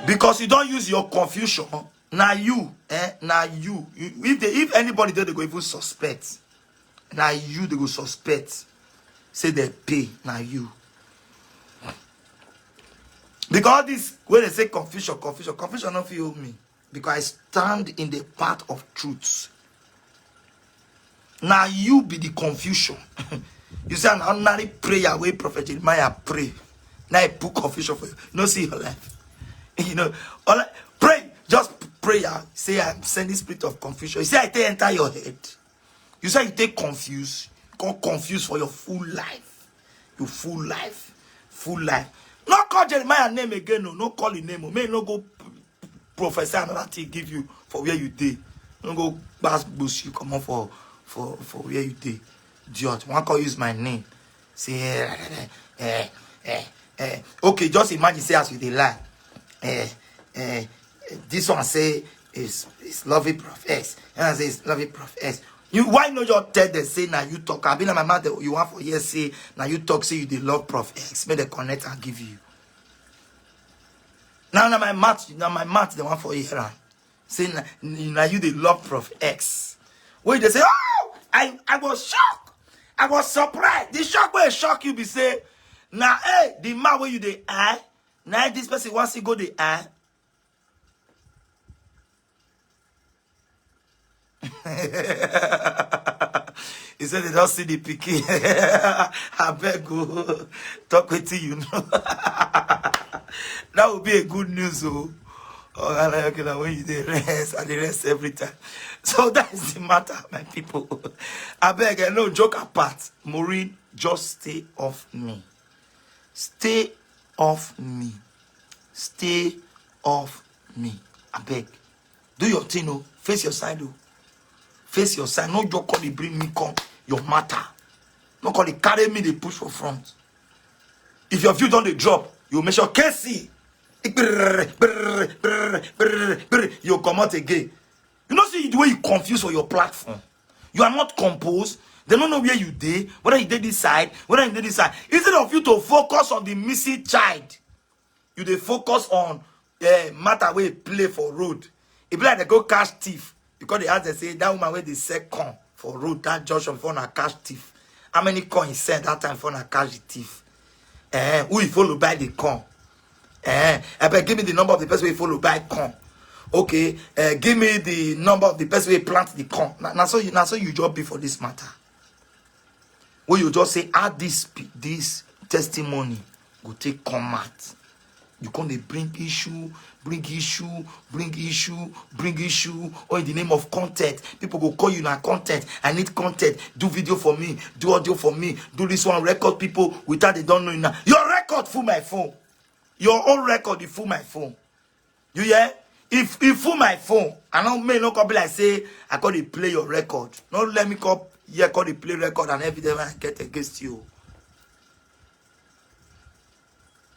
Because you don't use your confusion. Now you, now you. If anybody there, they go even suspect. Now you, they go suspect. Say they pay. Now you. Because this, when they say confusion don't feel me. Because I stand in the path of truth. Now you be the confusion. You say an ordinary prayer where Prophet Jeremiah pray. Now I put confusion for you. You don't see your life. You know, all pray, just prayer. Say, I'm sending spirit of confusion. You say, I take enter your head. You say, you take confused. Confused for your full life. Your full life. Full life. Not call Jeremiah name again. No call his name. May no go prophesy another thing give you for where you did. No go bush you come on for where you did. Judge. One call use my name. Say, okay, just imagine say as with the lie. This one say is lovely prophet. And I say it's lovely prophet. You why not just tell them say now you talk? I've been on my mouth you want for years say now you talk say you the love prophet. May the connect and give you. Now my mouth the one for here. Say now you the love prophet X. Where they say, oh, I was shocked. I was surprised. The shock will shock you be say, now hey, the man where you the eye. Now this person wants to go the eye. He said they don't see the picky. I beg go talk with you, know. That would be a good news, oh. Oh, okay, now when you the rest, and the rest every time. So that is the matter, my people. I beg, no joke apart. Maureen, just stay off me. Stay off me. Stay off me. I beg. Do your thing, oh. Face your side, oh. Face your side. No joke call it bring me come. Your matter. No call it carry me, they push for front. If your view don't drop, you make sure Casey. You come out again. You know, see the way you confuse for your platform. You are not composed. They don't know where you did, whether you did this side, whether you did this side. Instead of you to focus on the missing child, you they focus on matter where play for road. It be like they go catch thief. Because they ask they say that woman where they sell corn for road, that junction for na catch thief. How many corn he sent that time for na catch the thief? Who he follow by the corn? I beg, give me the number of the person we follow by corn. Okay, give me the number of the person we plant the corn. Now so you just be for this matter. When you just say add this testimony, go take combat. You come they bring issue, or in the name of content. People go call you now content. I need content. Do video for me, do audio for me, do this one, record people without they don't know you now. Your record fool my phone. Your own record, you fool my phone. You hear? If you fool my phone, I don't may not come be like say I got to play your record. Don't let me come here call the play record and everything I get against you.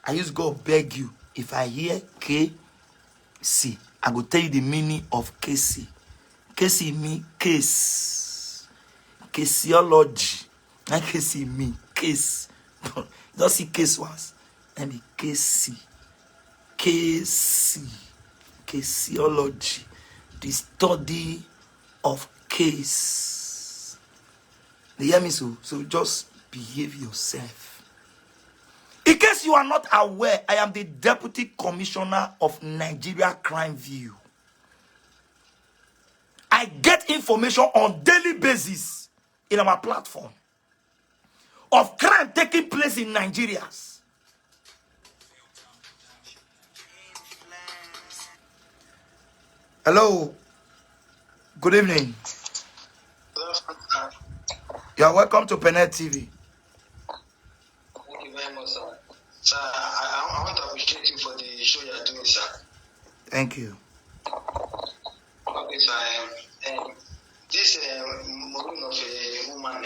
I just go beg you. If I hear KC, I go tell you the meaning of KC. KC mean case. Caseology. And KC mean case. Don't see case once. Let me KC. Caseology. The study of case. You hear me so? So just behave yourself. In case you are not aware, I am the Deputy Commissioner of Nigeria Crime View. I get information on daily basis in our platform of crime taking place in Nigeria. Hello. Good evening. You are welcome to Penet TV. Thank you very much, sir. Sir, I want to appreciate you for the show you are doing, sir. Thank you. Okay, sir. This Maureen of a woman,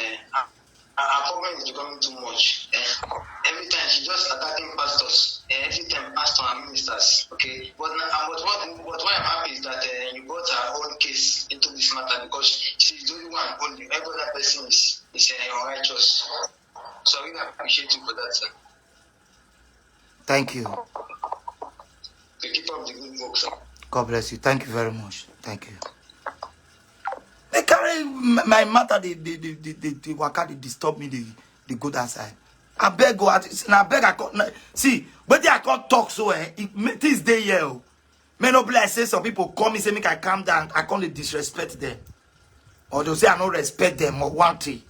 her problem is becoming too much. Every time she just attacking pastors. Every time pastor and ministers. Okay, but what I'm happy is that you brought her own case into this matter because she's the only one. Only every other person is unrighteous. So I really appreciate you for that, sir. Thank you. So keep up the good work, sir. God bless you. Thank you very much. Thank you. They carry my matter, they waka, they disturb me, they go that side. I beg go at I beg I can't see, but I can't talk so this day here. May not be like say some people call me say make I calm down. I can't disrespect them. Or they'll say I don't respect them or want it.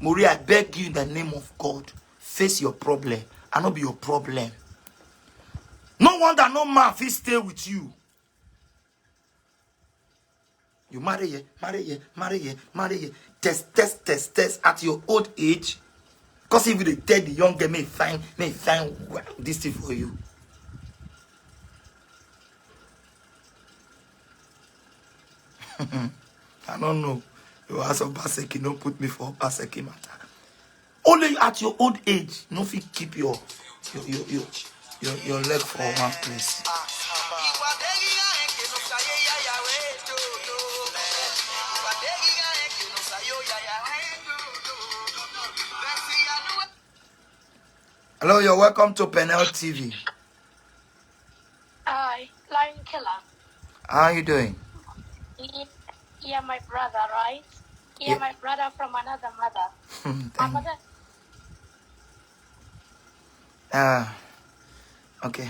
Maureen, I beg you in the name of God, face your problem. I not be your problem. No wonder no man fit stay with you. You marry ye, marry ye, marry ye, marry ye. Test at your old age. Because if you tell the young girl, may find this thing for you. I don't know. You ask of Baseki, don't put me for Baseki matter. Only at your old age, no fit keep your leg for one place. Hello, you're welcome to Penel TV. Hi, Lion Killer. How are you doing? Yeah, my brother, right? Yeah, my brother from another mother. My mother. Okay.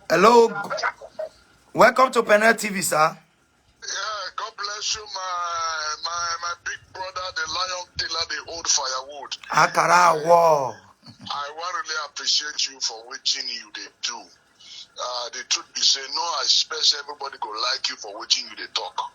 Hello. Welcome to Penel TV, sir. Yeah, God bless you, my big brother, the Lion Killer, the old firewood. Akara war. I want to really appreciate you for what you do. The truth be said, no, I expect everybody go like you for what you they talk.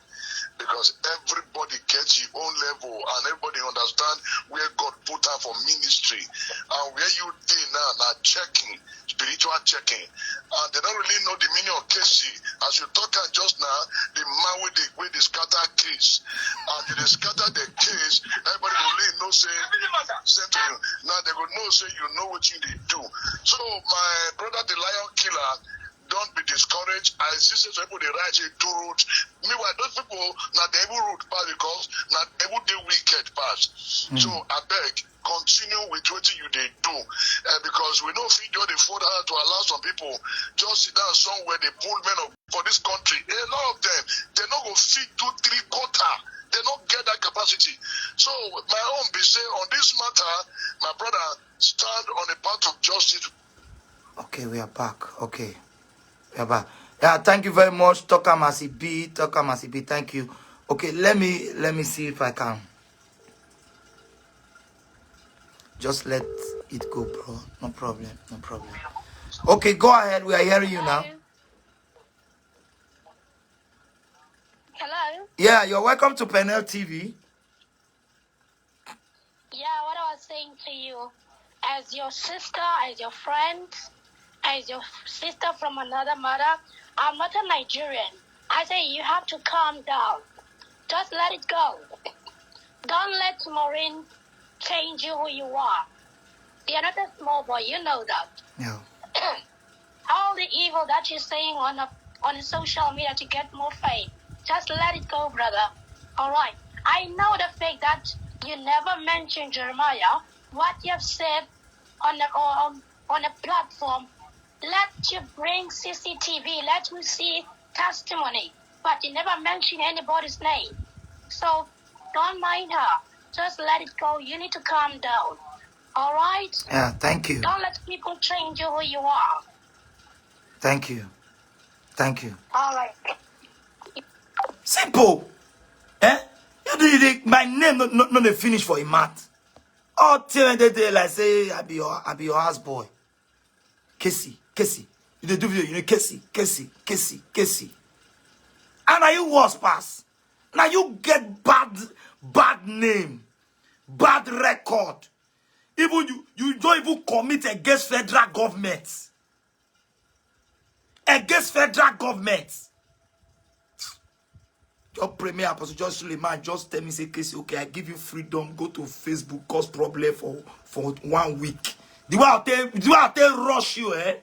Because everybody gets your own level and everybody understand where God put her for ministry and where you did now checking, spiritual checking. And they don't really know the meaning of Casey. As you talk just now, the man with the scatter case. And they scatter the case, everybody will really know say to you. Now they will know say you know what you need to do. So my brother the Lion Killer, don't be discouraged. I see some people they write it two routes. Meanwhile, those people not the evil route pass because not able the wicked pass. So I beg, continue with what you they do, because we know feed you the food to allow some people just sit down somewhere they pull men of for this country. A lot of them they not go feed 2-3 quarter. They don't get that capacity. So my own be say on this matter, my brother stand on the path of justice. Okay, we are back. Okay. Yeah, thank you very much. Talker Masi B, thank you. Okay, let me see if I can. Just let it go, bro. No problem. Okay, go ahead. We are hearing you now. Hello? Yeah, you're welcome to Penel TV. Yeah, what I was saying to you, as your sister, as your friend, as your sister from another mother, I'm not a Nigerian. I say you have to calm down. Just let it go. Don't let Maureen change you who you are. You're not a small boy, you know that. No. All the evil that you're saying on social media to get more fame, just let it go, brother. All right. I know the fact that you never mentioned Jeremiah. What you have said on a platform, let you bring CCTV, let me see testimony. But you never mention anybody's name. So don't mind her. Just let it go. You need to calm down. All right? Yeah, thank you. Don't let people change you who you are. Thank you. All right. Simple. My name not the finish for a month. All till they like say I be your houseboy. Casey. You dey do video, you know Casey. And now you worse pass. Now you get bad name, bad record. Even you don't even commit against federal government. Just pray me, Apostle just Suleiman, just tell me, say, Casey, okay, I give you freedom, go to Facebook, cause problem for 1 week. The way I tell rush you, And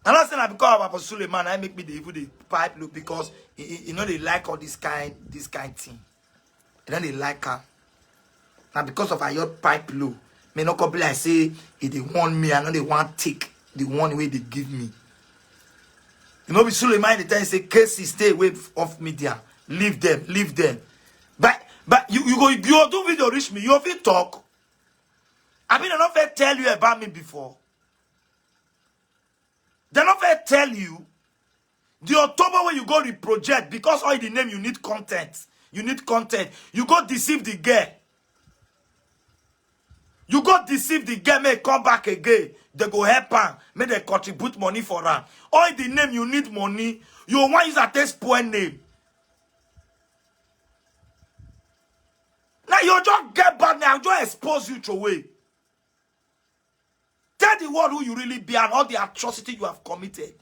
that's not because of Apostle Suleiman, I make me the pipe look because you know they like all this kind thing. And then they like her. Now because of your pipe low, may not be like say if they want me, I know they want take the one way they give me. You know, be Suleiman the time say Casey stay away off media. Leave them. But you do video reach me, you will talk. I mean, I not fair tell you about me before. They not fair tell you the October when you go to project because all the name you need content. You need content. You go deceive the girl. You go deceive the girl, may come back again. They go help her. May they contribute money for her. All the name you need money. You want use a test point name. Now you just get bad now. Just expose you to away. Tell the world who you really be and all the atrocity you have committed.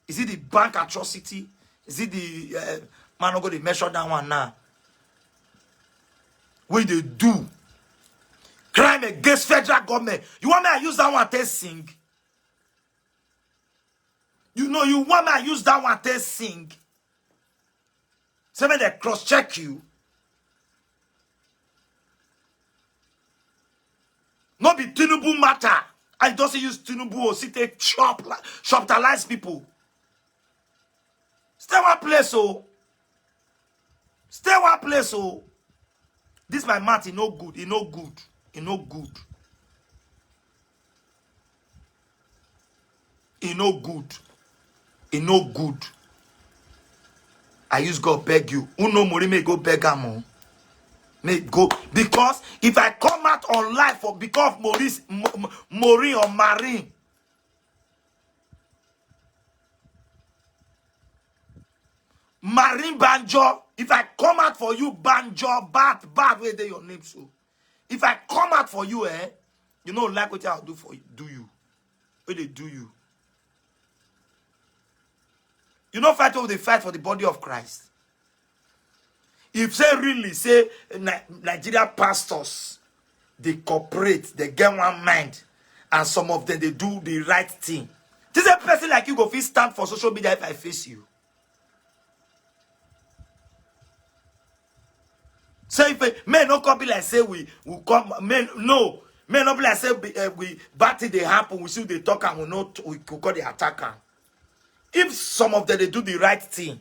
Is it the bank atrocity? Is it the man who go to measure that one now? What they do? Crime against federal government. You want me to use that one to sing? You know you want me to use that one to sing? So when they cross-check you. No be Tinubu matter. I don't say use Tinubu or sit a shoptalize people. Stay one place, oh. Stay one place, oh. This my mat, he no good. He no good. He no good. He no good. He no good. I use God beg you. Uno Maureen may go beg him. May go because if I come out on live for because of Maureen or Maureen, Maureen Banjo, if I come out for you, Banjo, bad, where they your name so. If I come out for you, you know like what I'll do for you, do you? Where they do you? You know fight over the fight for the body of Christ. If say really say Nigeria pastors, they cooperate, they get one mind, and some of them they do the right thing. This is a person like you go fit stand for social media if I face you. So if may not come be like say we come men no may not be like say we bad thing they happen we see they talk and we call the attacker. If some of them they do the right thing,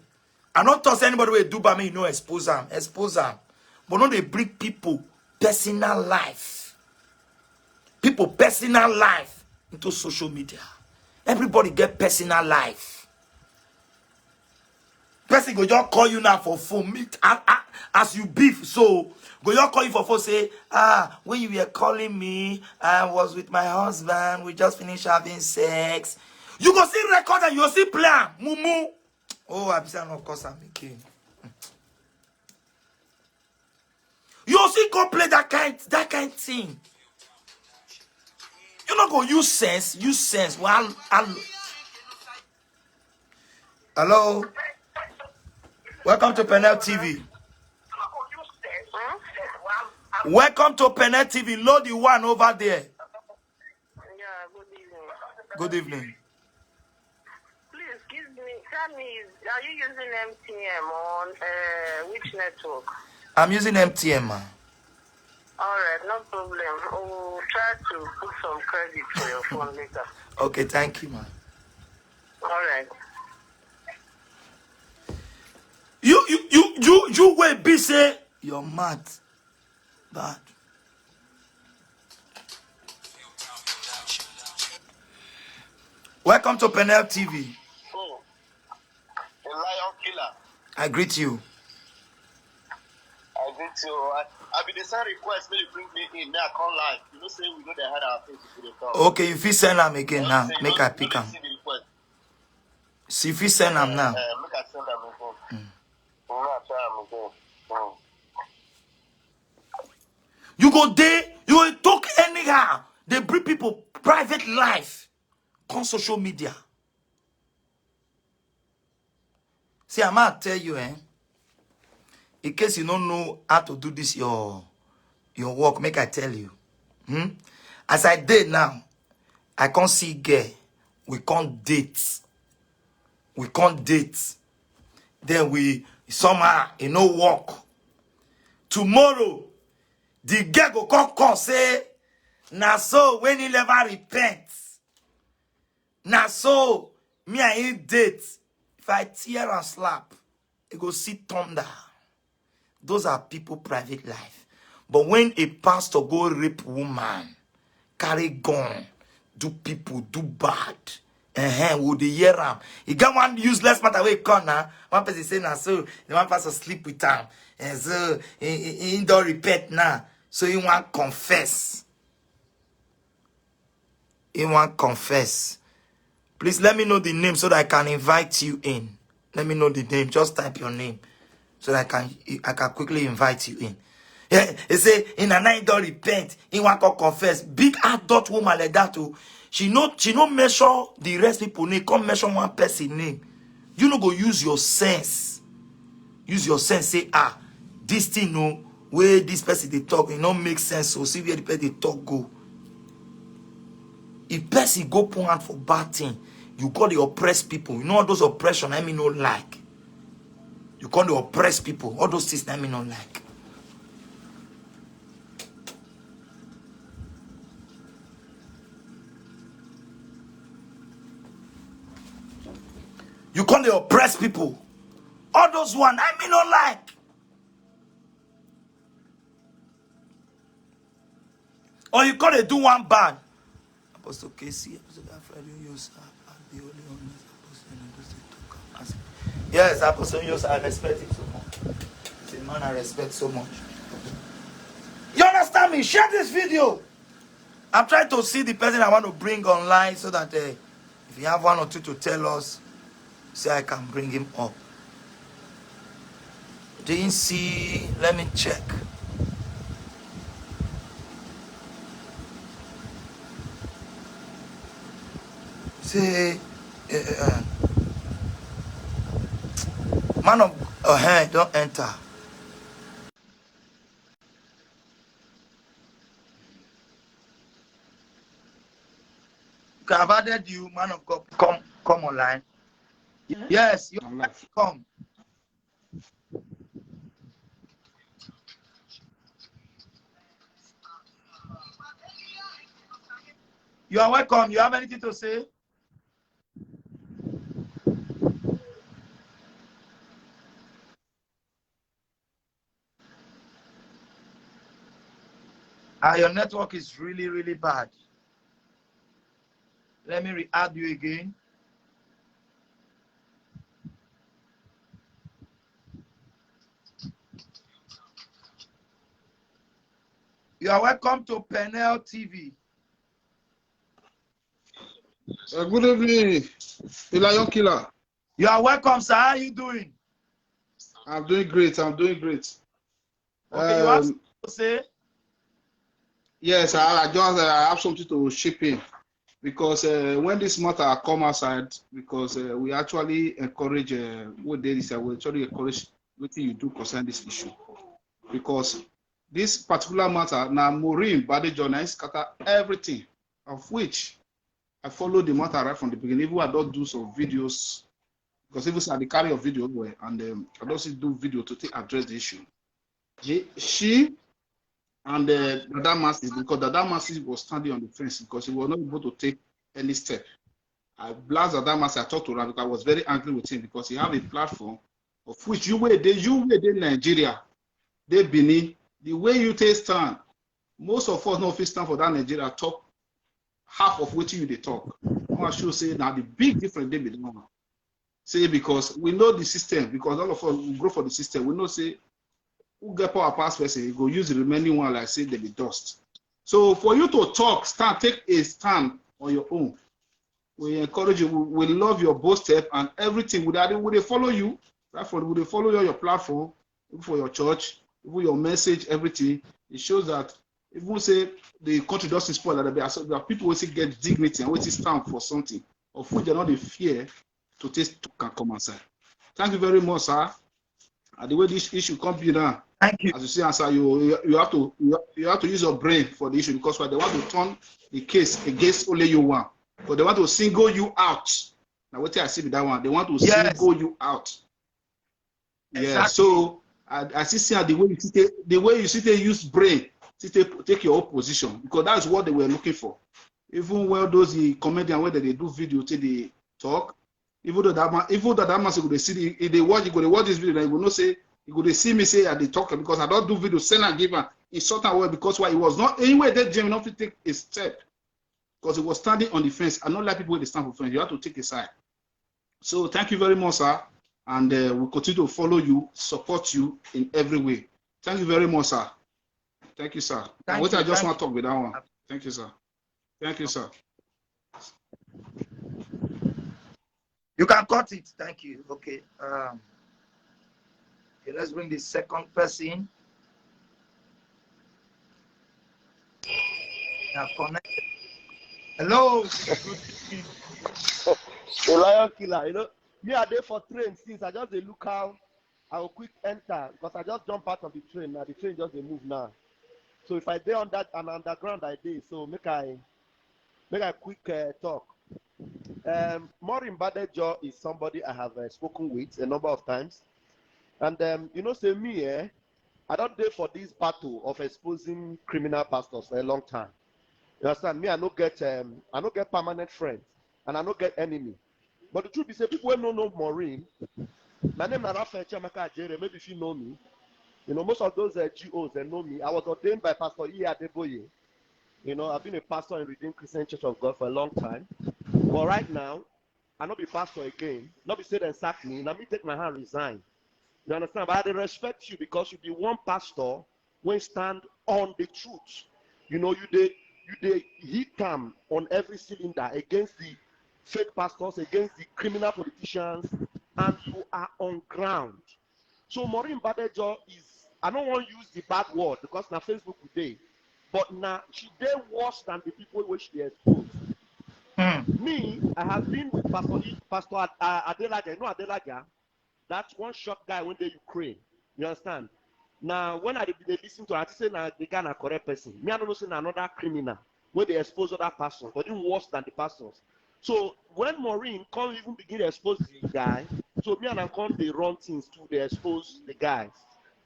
I not toss anybody will do by me, you know, expose them. But no, they bring people personal life. People personal life into social media. Everybody get personal life. Person go just call you now for phone meet as you beef. So go just call you for phone say, when you were calling me, I was with my husband, we just finished having sex. You go see record and you see plan. Mumu. Oh, I'm saying of course I'm again. You see go play that kind thing. You not go use sense. Well, hello. Welcome to Penel TV. Welcome to Penel TV. Load the one over there. Yeah, good evening. Good evening. Please give me, tell me, are you using MTM on which network? I'm using MTM, man. Alright, no problem. We'll try to put some credit for your phone later. Okay, thank you, man. Alright. You will be say you're mad. Bad. Welcome to Penel TV. Oh, a lion killer. I greet you. I greet you. I be the same request when you bring me in. Now I come live. You know, say we know they had our face to the top. Okay, if you send them again now, make I pick them. See if you send them now. Make I send them again. You go there, you will talk anyhow. They bring people private life on social media. See, I'm gonna tell you, in case you don't know how to do this your work, make I tell you. As I did now, I can't see girl. We can't date. Then we somehow work. Tomorrow, the girl go come say, na so when he never repents. Na so me and him date. If I tear and slap, he go see thunder. Those are people private life. But when a pastor go rape woman, carry gun, do people, do bad, Would the hear him? He got one useless matter way corner. One person say now, so the one person sleep with him. And so he don't repeat now. So he want confess. He want confess. Please let me know the name so that I can invite you in. Let me know the name. Just type your name so that I can quickly invite you in. Yeah, he say in a night don't repent. He want to confess. Big adult woman like that too. She no measure the rest people name. Come measure one person name. You no go use your sense. Use your sense. Say this thing no where this person they talk. It don't make sense. So see where the person they talk go. If person go point for bad thing, you got the oppressed people. You know all those oppression I mean no like. You call the oppressed people. All those things I mean no like. You call the oppressed people. All those one I mean not like. Or you call it do one bad. Apostle Casey, yes, Apostle Yos, I respect him so much. He's a man I respect so much. You understand me? Share this video. I'm trying to see the person I want to bring online so that if you have one or two to tell us, say I can bring him up. Didn't see. Let me check. Say, man of don't enter. I've added you, man of God. Come online. Yes, you come. You are welcome. You have anything to say? Your network is really, really bad. Let me re-add you again. You are welcome to Penel TV. Good evening, Lion Killer. You are welcome, sir. How are you doing? I'm doing great. Okay, you have something to say? Yes, I have something to ship in because when this matter come outside, because we actually encourage what they say, we actually encourage what you do concern this issue, because this particular matter now Maureen Badejo scatter everything, of which I followed the matter right from the beginning. Even I don't do some videos because even I carry a video away and I don't do video to address the issue. She and Dada Massis, because Dada Massis was standing on the fence because he was not able to take any step. I blast Dada Massis. I talked to him because I was very angry with him because he have a platform of which you were in Nigeria, they Benin. The way you take stand, most of us not stand for that Nigeria talk. Half of what you they talk. I should say now the big difference they be the one. Say because we know the system, because all of us we grow for the system. We know say who get power pass person, you go use the remaining one like say they be dust. So for you to talk, take a stand on your own. We encourage you, we love your both step and everything. Would they follow you? Therefore, would they follow you on your platform, for your church, even your message, everything? It shows that even say the country doesn't spoil that there are people who say get dignity and who stand for something of which they're not in fear to take to can come outside. Thank you very much, sir. And the way this issue comes be now, thank you. As you see, sir, you have to use your brain for the issue because they want to turn the case against only you one, but they want to single you out. Now what I see with that one, they want to single you out. Exactly. Yeah. So I see the way you see use brain. Take your own position because that's what they were looking for. Even when those comedians where they do video till they talk, even though that man say go see if they watch this video, they will not say you go see me say at the talk because I don't do video send and give in certain way because why it was not anyway that Jimmy not to take a step because he was standing on the fence. I don't like people when they stand for fence. You have to take a side. So thank you very much, sir. And we'll continue to follow you, support you in every way. Thank you very much, sir. Thank you, sir. I just want to talk with that one. Thank you, sir. Thank you, sir. You can cut it. Thank you. Okay. Okay, let's bring the second person. Now connected. Hello. The lion killer, you know. Me are there for train since I just look out. I will quick enter because I just jump out of the train. Now the train just they move now. So if I there on that an underground I did, so make I quick talk. Maureen Badejo is somebody I have spoken with a number of times, and you know, say me, I don't there for this battle of exposing criminal pastors for a long time. You understand? Me, I don't get permanent friends, and I don't get enemy. But the truth is, people who don't know Maureen, my name is Raphael Chamaka Ajere. Maybe if you know me, you know most of those GOs they know me. I was ordained by Pastor E. Adeboye. You know, I've been a pastor in Redeemed Christian Church of God for a long time. But right now, I not be pastor again. Not be say they sack me. Now me take my hand resign. You understand? But I respect you because you be one pastor when stand on the truth. You know, you hit them on every cylinder against the fake pastors, against the criminal politicians, and you are on ground. So Maureen Badejo is, I don't want to use the bad word because now Facebook today, but now she did worse than the people which they exposed. Me, I have been with Pastor Adelaja, you know Adelaja, that's one short guy when they Ukraine. You understand? Now, when they listen to her, I say now the guy na correct person. Me, I don't know say another criminal when they expose other pastors, but even worse than the pastors. So when Maureen can't even begin to expose the guy, so me and I come they run things to they expose the guys.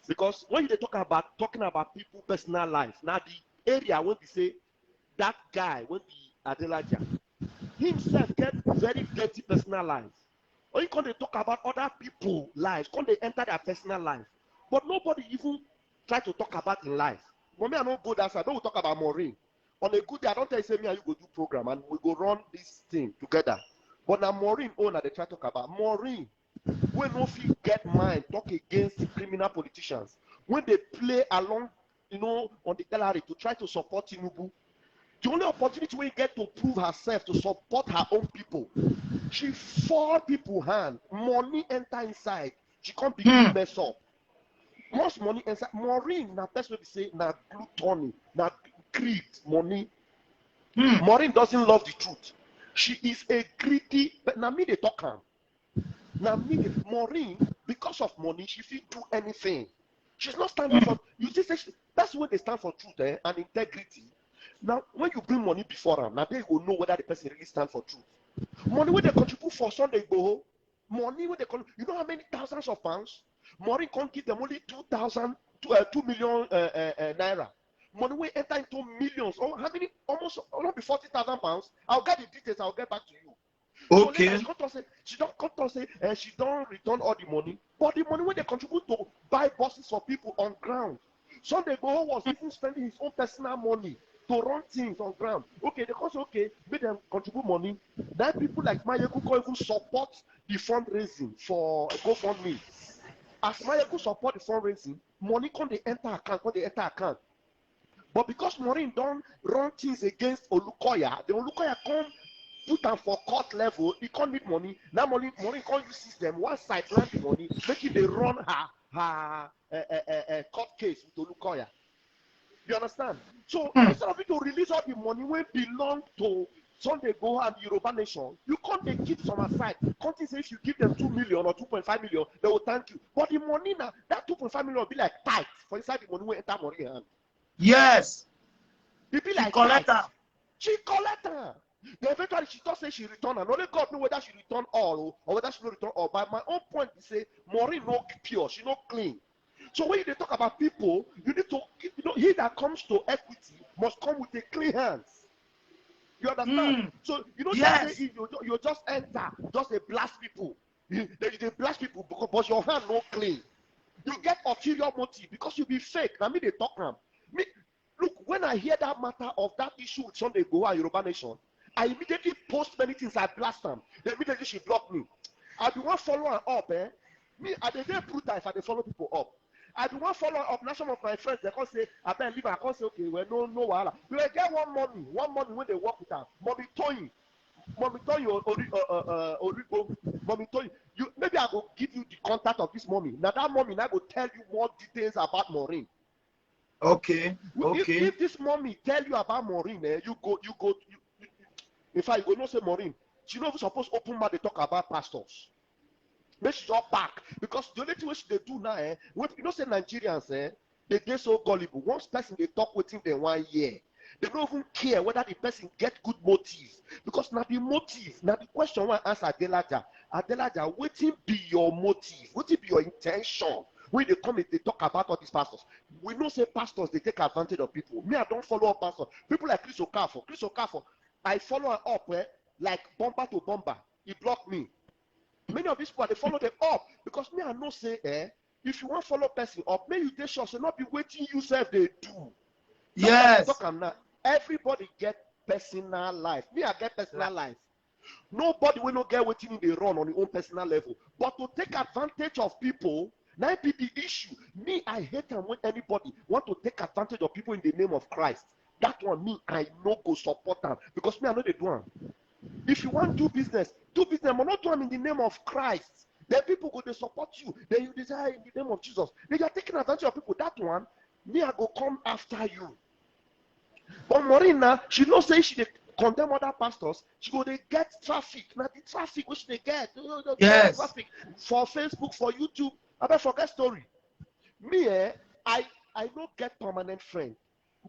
Because when they talking about people personal life, now the area when they say that guy when the Adelaja himself get very dirty personal life. Or you can they talk about other people lives, can they enter their personal life. But nobody even try to talk about in life. For me, I don't go that side. I don't talk about Maureen. On a good day, I don't tell you, say me and you go do program and we go run this thing together. But now Maureen owner, they try to talk about. Maureen, when no feel get mind, talk against the criminal politicians. When they play along, you know, on the gallery to try to support Tinubu, the only opportunity we get to prove herself, to support her own people, she fall people hand, money enter inside, she can't begin mess up. Most money inside, Maureen, now best way to say, now gluttony, now greed, money. Maureen doesn't love the truth. She is a greedy, but now me they talk her. Now me, Maureen, because of money, she feel do anything. She's not standing for, you see, that's when they stand for truth and integrity. Now, when you bring money before them, now they will know whether the person really stands for truth. Money when they contribute for Sunday go, money when they contribute, you know how many thousands of pounds? Maureen can't give them only 2 million naira. Money will enter into millions. Oh, how many? Almost 40,000 pounds. I'll get the details. I'll get back to you. Okay. So she don't come to say she don't return all the money, but the money when they contribute to buy buses for people on ground. Sunday Igboho was even spending his own personal money to run things on ground. Okay, they say okay, make them contribute money. Then people like Mayeku can even support the fundraising for GoFundMe. As Mayeku support the fundraising, money can they enter account, But because Maureen don't run things against Olukoya, the Olukoya come put them for court level, he can't need money. Now Maureen can't use system, one side land the money, making they run her court case with Olukoya. You understand? So instead of it to release all the money when belong to Sunday Go and Yoruba Nation, you can't they keep some aside. Can't say if you give them 2 million or 2.5 million, they will thank you. But the money now, that 2.5 million will be like tight for inside the money when enter money hand. Yes. It be like collector. She collect her. Then eventually she just say she return and only God know whether she return all or whether she no return all. By my own point, we say Maureen no pure, she no clean. So when you talk about people, you need to, you know, he that comes to equity must come with a clean hands. You understand? So you don't just say you just enter, just a blast people. You blast people because your hand no clean. You get ulterior motive because you be fake. I mean they talk now. Me, look, when I hear that matter of that issue with Sunday Go and Yoruba Nation, I immediately post many things. I blast them. Then immediately she blocked me. I do want follow her up. Me, I dey brutal if I dey follow people up. I do want follow up. Now some of my friends they can say, I better leave. I can say, okay, well, no wahala. You will get one mommy when they work with her. Mommy Tony, Mommy Tony, you maybe I will give you the contact of this mommy. Now that mommy now will tell you more details about Maureen. Okay. If this mommy tell you about Maureen, you go. In fact, you go not say Maureen. She not supposed to open mouth. They talk about pastors. Make she just back because the only thing which they do now, you know, say Nigerians, they get so gullible. Once person they talk within them 1 year, they don't even care whether the person get good motive because now the motive, now the question one answer Adelaja, wetin be your motive? Wetin be your intention? When they come, they talk about all these pastors. We know say pastors they take advantage of people. Me, I don't follow up pastors. People like Chris Okafor, I follow her up like bumper to bumper. He blocked me. Many of these people they follow them up because me I know say if you want follow person up, may you take sure so not be waiting yourself they do. Yes. Talk now. Everybody get personal life. Me I get personal life. Nobody will not get waiting in the run on the own personal level. But to take advantage of people, now be the issue. Me I hate them when anybody want to take advantage of people in the name of Christ. That one me I no go support them because me I know they do them. If you want to do business, but not do them in the name of Christ. Then people go to support you. Then you desire in the name of Jesus. Then you are taking advantage of people. That one, me I go come after you. But Maureen now, she not say she condemn other pastors. She go they get traffic. Now the traffic which they get, Yes. traffic for Facebook, for YouTube. I better forget story. Me, I don't get permanent friend.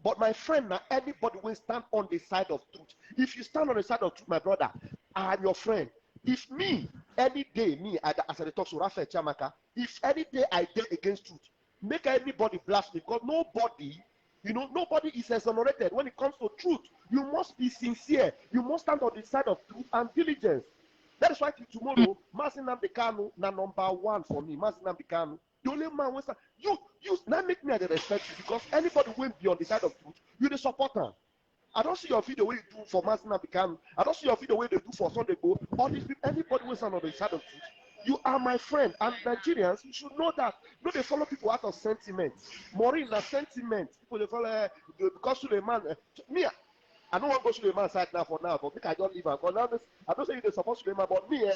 But my friend, now anybody will stand on the side of truth. If you stand on the side of truth, my brother, I am your friend. If me, any day, as I talk to Raphael Chamaka, if any day I deal against truth, make anybody blast me because nobody is exonerated when it comes to truth. You must be sincere. You must stand on the side of truth and diligence. That is why tomorrow, Mazi Nnamdi Kanu na number one for me. Mazi Nnamdi Kanu. The only man was you now make me respect you because anybody will be on the side of truth, you the supporter. I don't see your video where you do for Mazi Nnamdi Kanu. I don't see your video where they do for Sunday Go. All these people, anybody will stand on the side of truth. You are my friend, and Nigerians, you should know that. No, they follow people out of sentiment. Maureen, na sentiment. People they follow because Suleiman. Me, I don't want to go Suleiman side now for now, but I don't leave. Because now I don't say they support Suleiman, but me,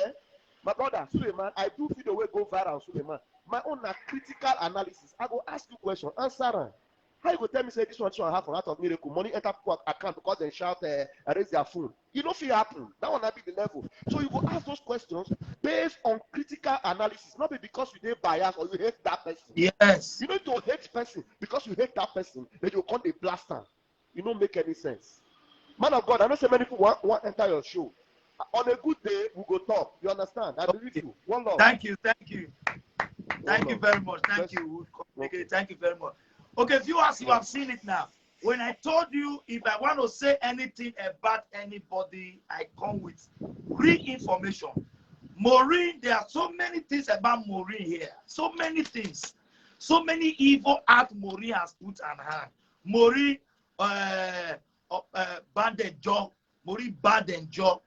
my brother Suleiman, I do video where go viral Suleiman. My own critical analysis. I go ask you question, answer them. How you go tell me say this one should happen out of miracle? Money enter people account because they shout raise their phone. You know if it happen. That one not be the level. So you go ask those questions based on critical analysis, not be because you dey biased or you hate that person. Yes. You need to hate person because you hate that person, then you come the blaster. You don't make any sense. Man of God, I know so many people want enter your show. On a good day, we go talk. You understand? I believe you. One love. Thank you very much. Thank you. Okay. Thank you very much. Okay, viewers, you have seen it now. When I told you if I want to say anything about anybody, I come with real information. Maureen, there are so many things about Maureen here. So many things. So many evil acts Maureen has put on her. Maureen banded job. Maureen bad and job.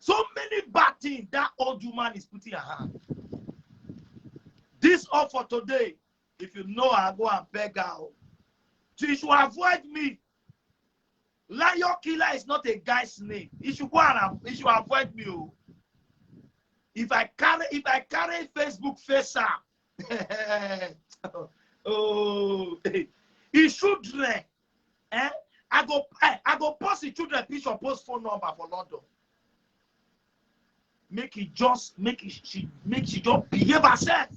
So many bad things that old woman is putting her hand. This all for today. If you know, I go and beg out. You should avoid me. Lion killer is not a guy's name. You should go and you should avoid me. If I carry Facebook face up, oh, his children, I go post the children picture, post phone number for London. She just behave herself.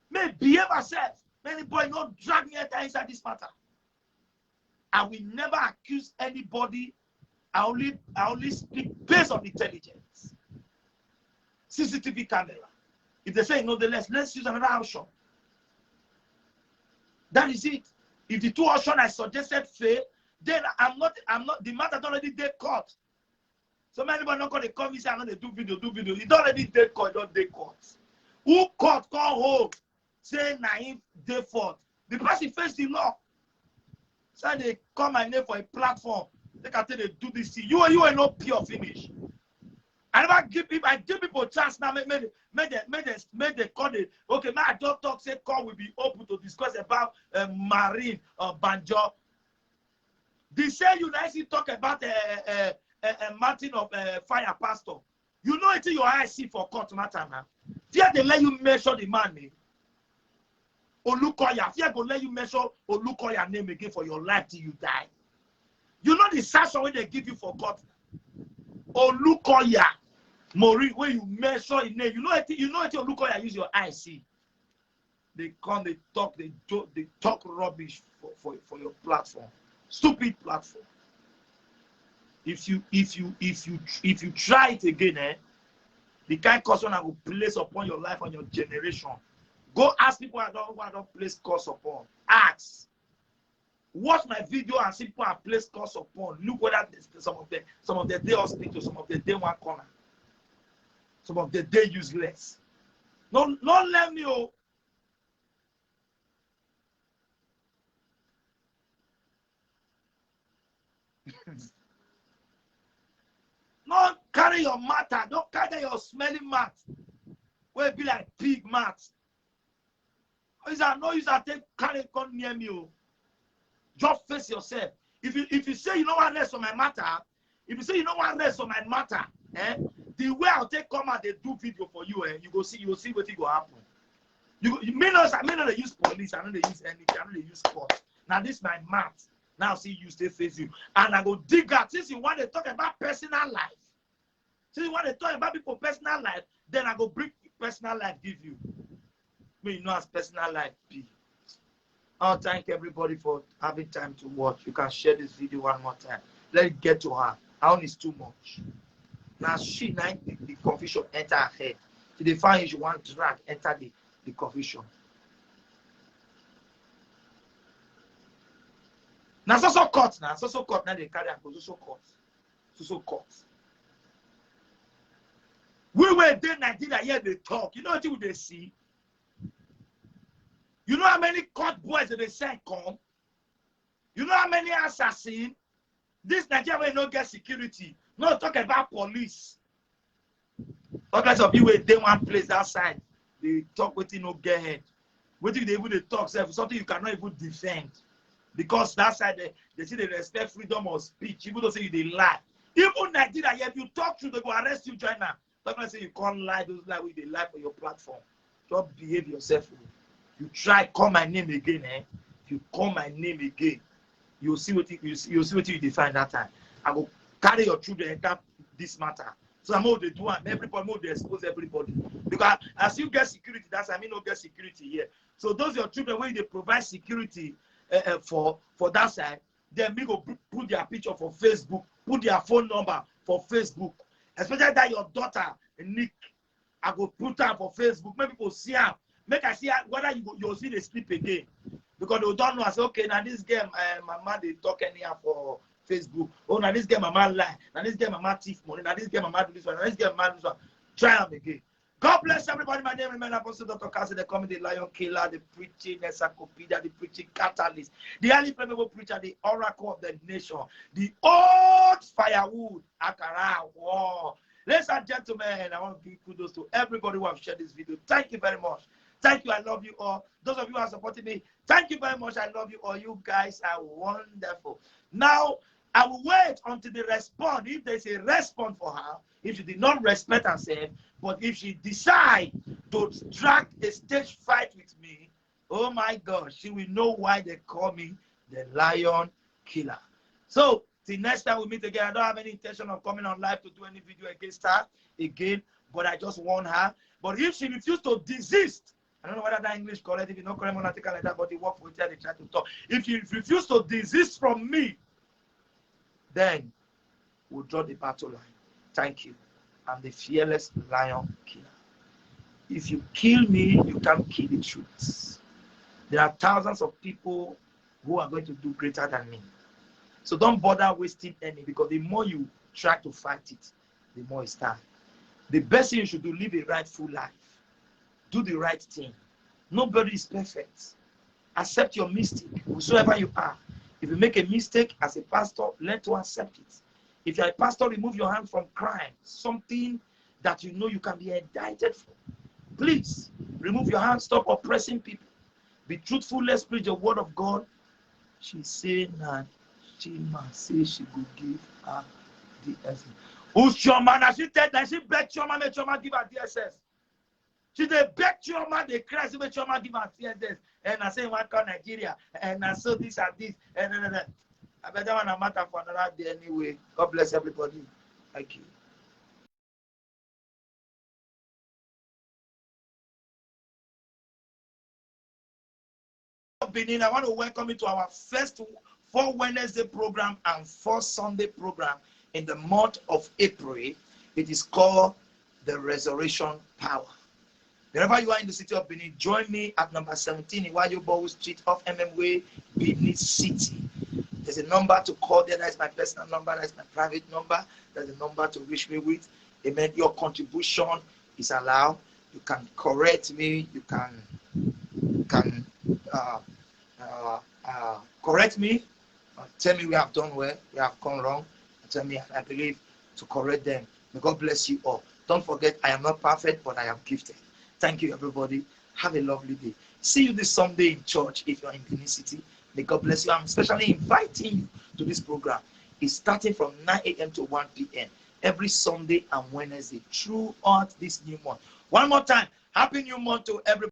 May behave herself. Many boy not drag me inside this matter. I will never accuse anybody. I only speak based on intelligence. CCTV camera. If they say no, let's use another option. That is it. If the two options I suggested fail, then I'm not the matter already dead court. So many people not gonna come and say I'm gonna do video. It already dead court, don't dead court. Who court call home? Say naive default. The person face the law. So they call my name for a platform. They can tell they do this thing. You are not pure finish. I never give people. I give people chance now. Make the call it. Okay, now I don't talk. Say call will be open to discuss about Maureen or Banjo. They say you nicely talk about Martin of Fire Pastor. You know it's your IC for court matter now. Fear they let you measure the money. Olukoya. Fear go let you measure Olukoya name again for your life till you die. You know the sanction when they give you for court. Olukoya. Maureen, when you measure in name, you know it Olukoya use your IC. They come, they talk rubbish for your platform. Stupid platform. If you try it again, the kind of caution I will place upon your life and your generation. Go ask people who I don't place curse upon. Ask. Watch my video and see people I place curse upon. Look whether some of the day hospital, some of the day one corner, some of the day useless. Not let me. Don't carry your matter. Don't carry your smelly mat. Will be like pig mat. No use that carry come near me. Just face yourself. If you say you don't want rest on my matter, if you say you don't want rest on my matter, the way I'll take come out they do video for you, you will see what will happen. You may not use police, I know they use anything, I know they use court. Now this is my math. Now see you stay face you. And I go dig out. Since you want to talk about personal life, since you want to talk about people's personal life, then I go bring personal life give you. You know as personal life be. I'll thank everybody for having time to watch. You can share this video one more time. Let it get to her. Her own is too much. Now she the confusion enter her head. So they find you want to drag enter the confusion. Now so cut now. So cut now they carry and go so cut. So cut. We were there Nigeria here they talk. You know what they see? You know how many court boys they send come? You know how many assassins? This Nigeria will not get security. No talk about police. All kinds of people they one place outside. They talk with you no get head. What do they even talk something you cannot even defend? Because that side they see they respect freedom of speech. Even though say they lie. Even Nigeria, if you talk to they go arrest you, China. Talk about say you can't lie, those lie with they lie for your platform. Just behave yourself. You try call my name again, If you call my name again, you'll see what you define that time. I will carry your children enter this matter. So I'm all they do and everybody more they expose everybody. Because as you get security, that's I mean no get security here. So those your children when they provide security for that side, then we go put their picture for Facebook, put their phone number for Facebook. Especially that your daughter, Nick, I go put her for Facebook. Maybe people see her. Make I see whether you'll see they sleep again. Because they don't know. I say, okay, now this game, mama, they talk anyhow for Facebook. Oh, now this game, mama lie. Now this game, mama thief money. Now this game, mama do this one. Now this game, mama do this one. Try them again. God bless everybody. My name is Apostle Dr. Cassie, the comedy lion killer, the preaching encyclopedia, the preaching catalyst, the only playable preacher, the oracle of the nation, the old firewood, Akara, war. Ladies and gentlemen, I want to give kudos to everybody who have shared this video. Thank you very much. Thank you. I love you all. Those of you who are supporting me, thank you very much. I love you all. You guys are wonderful. Now, I will wait until they respond. If there's a response for her, if she did not respect herself, but if she decide to drag a stage fight with me, oh my God, she will know why they call me the lion killer. So, till next time we meet again, I don't have any intention of coming on live to do any video against her again, but I just warn her. But if she refuses to desist, I don't know whether that English correct, if you not correct monarchical like that, but they work with her, they try to talk. If she refuses to desist from me, then we'll draw the battle line. Thank you. I'm the fearless lion killer. If you kill me, you can't kill the truth. There are thousands of people who are going to do greater than me. So don't bother wasting any, because the more you try to fight it, the more it's time. The best thing you should do, live a rightful life. Do the right thing. Nobody is perfect. Accept your mistake, whosoever you are. If you make a mistake as a pastor, learn to accept it. If you're a pastor, remove your hand from crime, something that you know you can be indicted for. Please, remove your hand, stop oppressing people. Be truthful, let's preach the word of God. She said that she must say she will give her DSS. Who's Chioma? Now she said that she begged Chioma, make Chioma give her DSS. She they beg Chioma, they cry, make Chioma give her DSS. And I say, one call Nigeria, and I saw this and this, and I better want to matter for another day anyway. God bless everybody. Thank you. Benin, I want to welcome you to our first 4 Wednesday program and 4 Sunday program in the month of April. It is called the Resurrection Power. Wherever you are in the city of Benin, join me at number 17 in Wayobo Street off MMWay, Benin City. There's a number to call there. That's my personal number. That's my private number. There's a number to reach me with. Amen. Your contribution is allowed. You can correct me. You can correct me. Tell me we have done well. We have gone wrong. Tell me I believe to correct them. May God bless you all. Don't forget, I am not perfect, but I am gifted. Thank you, everybody. Have a lovely day. See you this Sunday in church if you're in Benin City. May God bless you. I'm especially inviting you to this program. It's starting from 9 a.m. to 1 p.m. every Sunday and Wednesday throughout this new month. One more time, Happy New Month to everybody.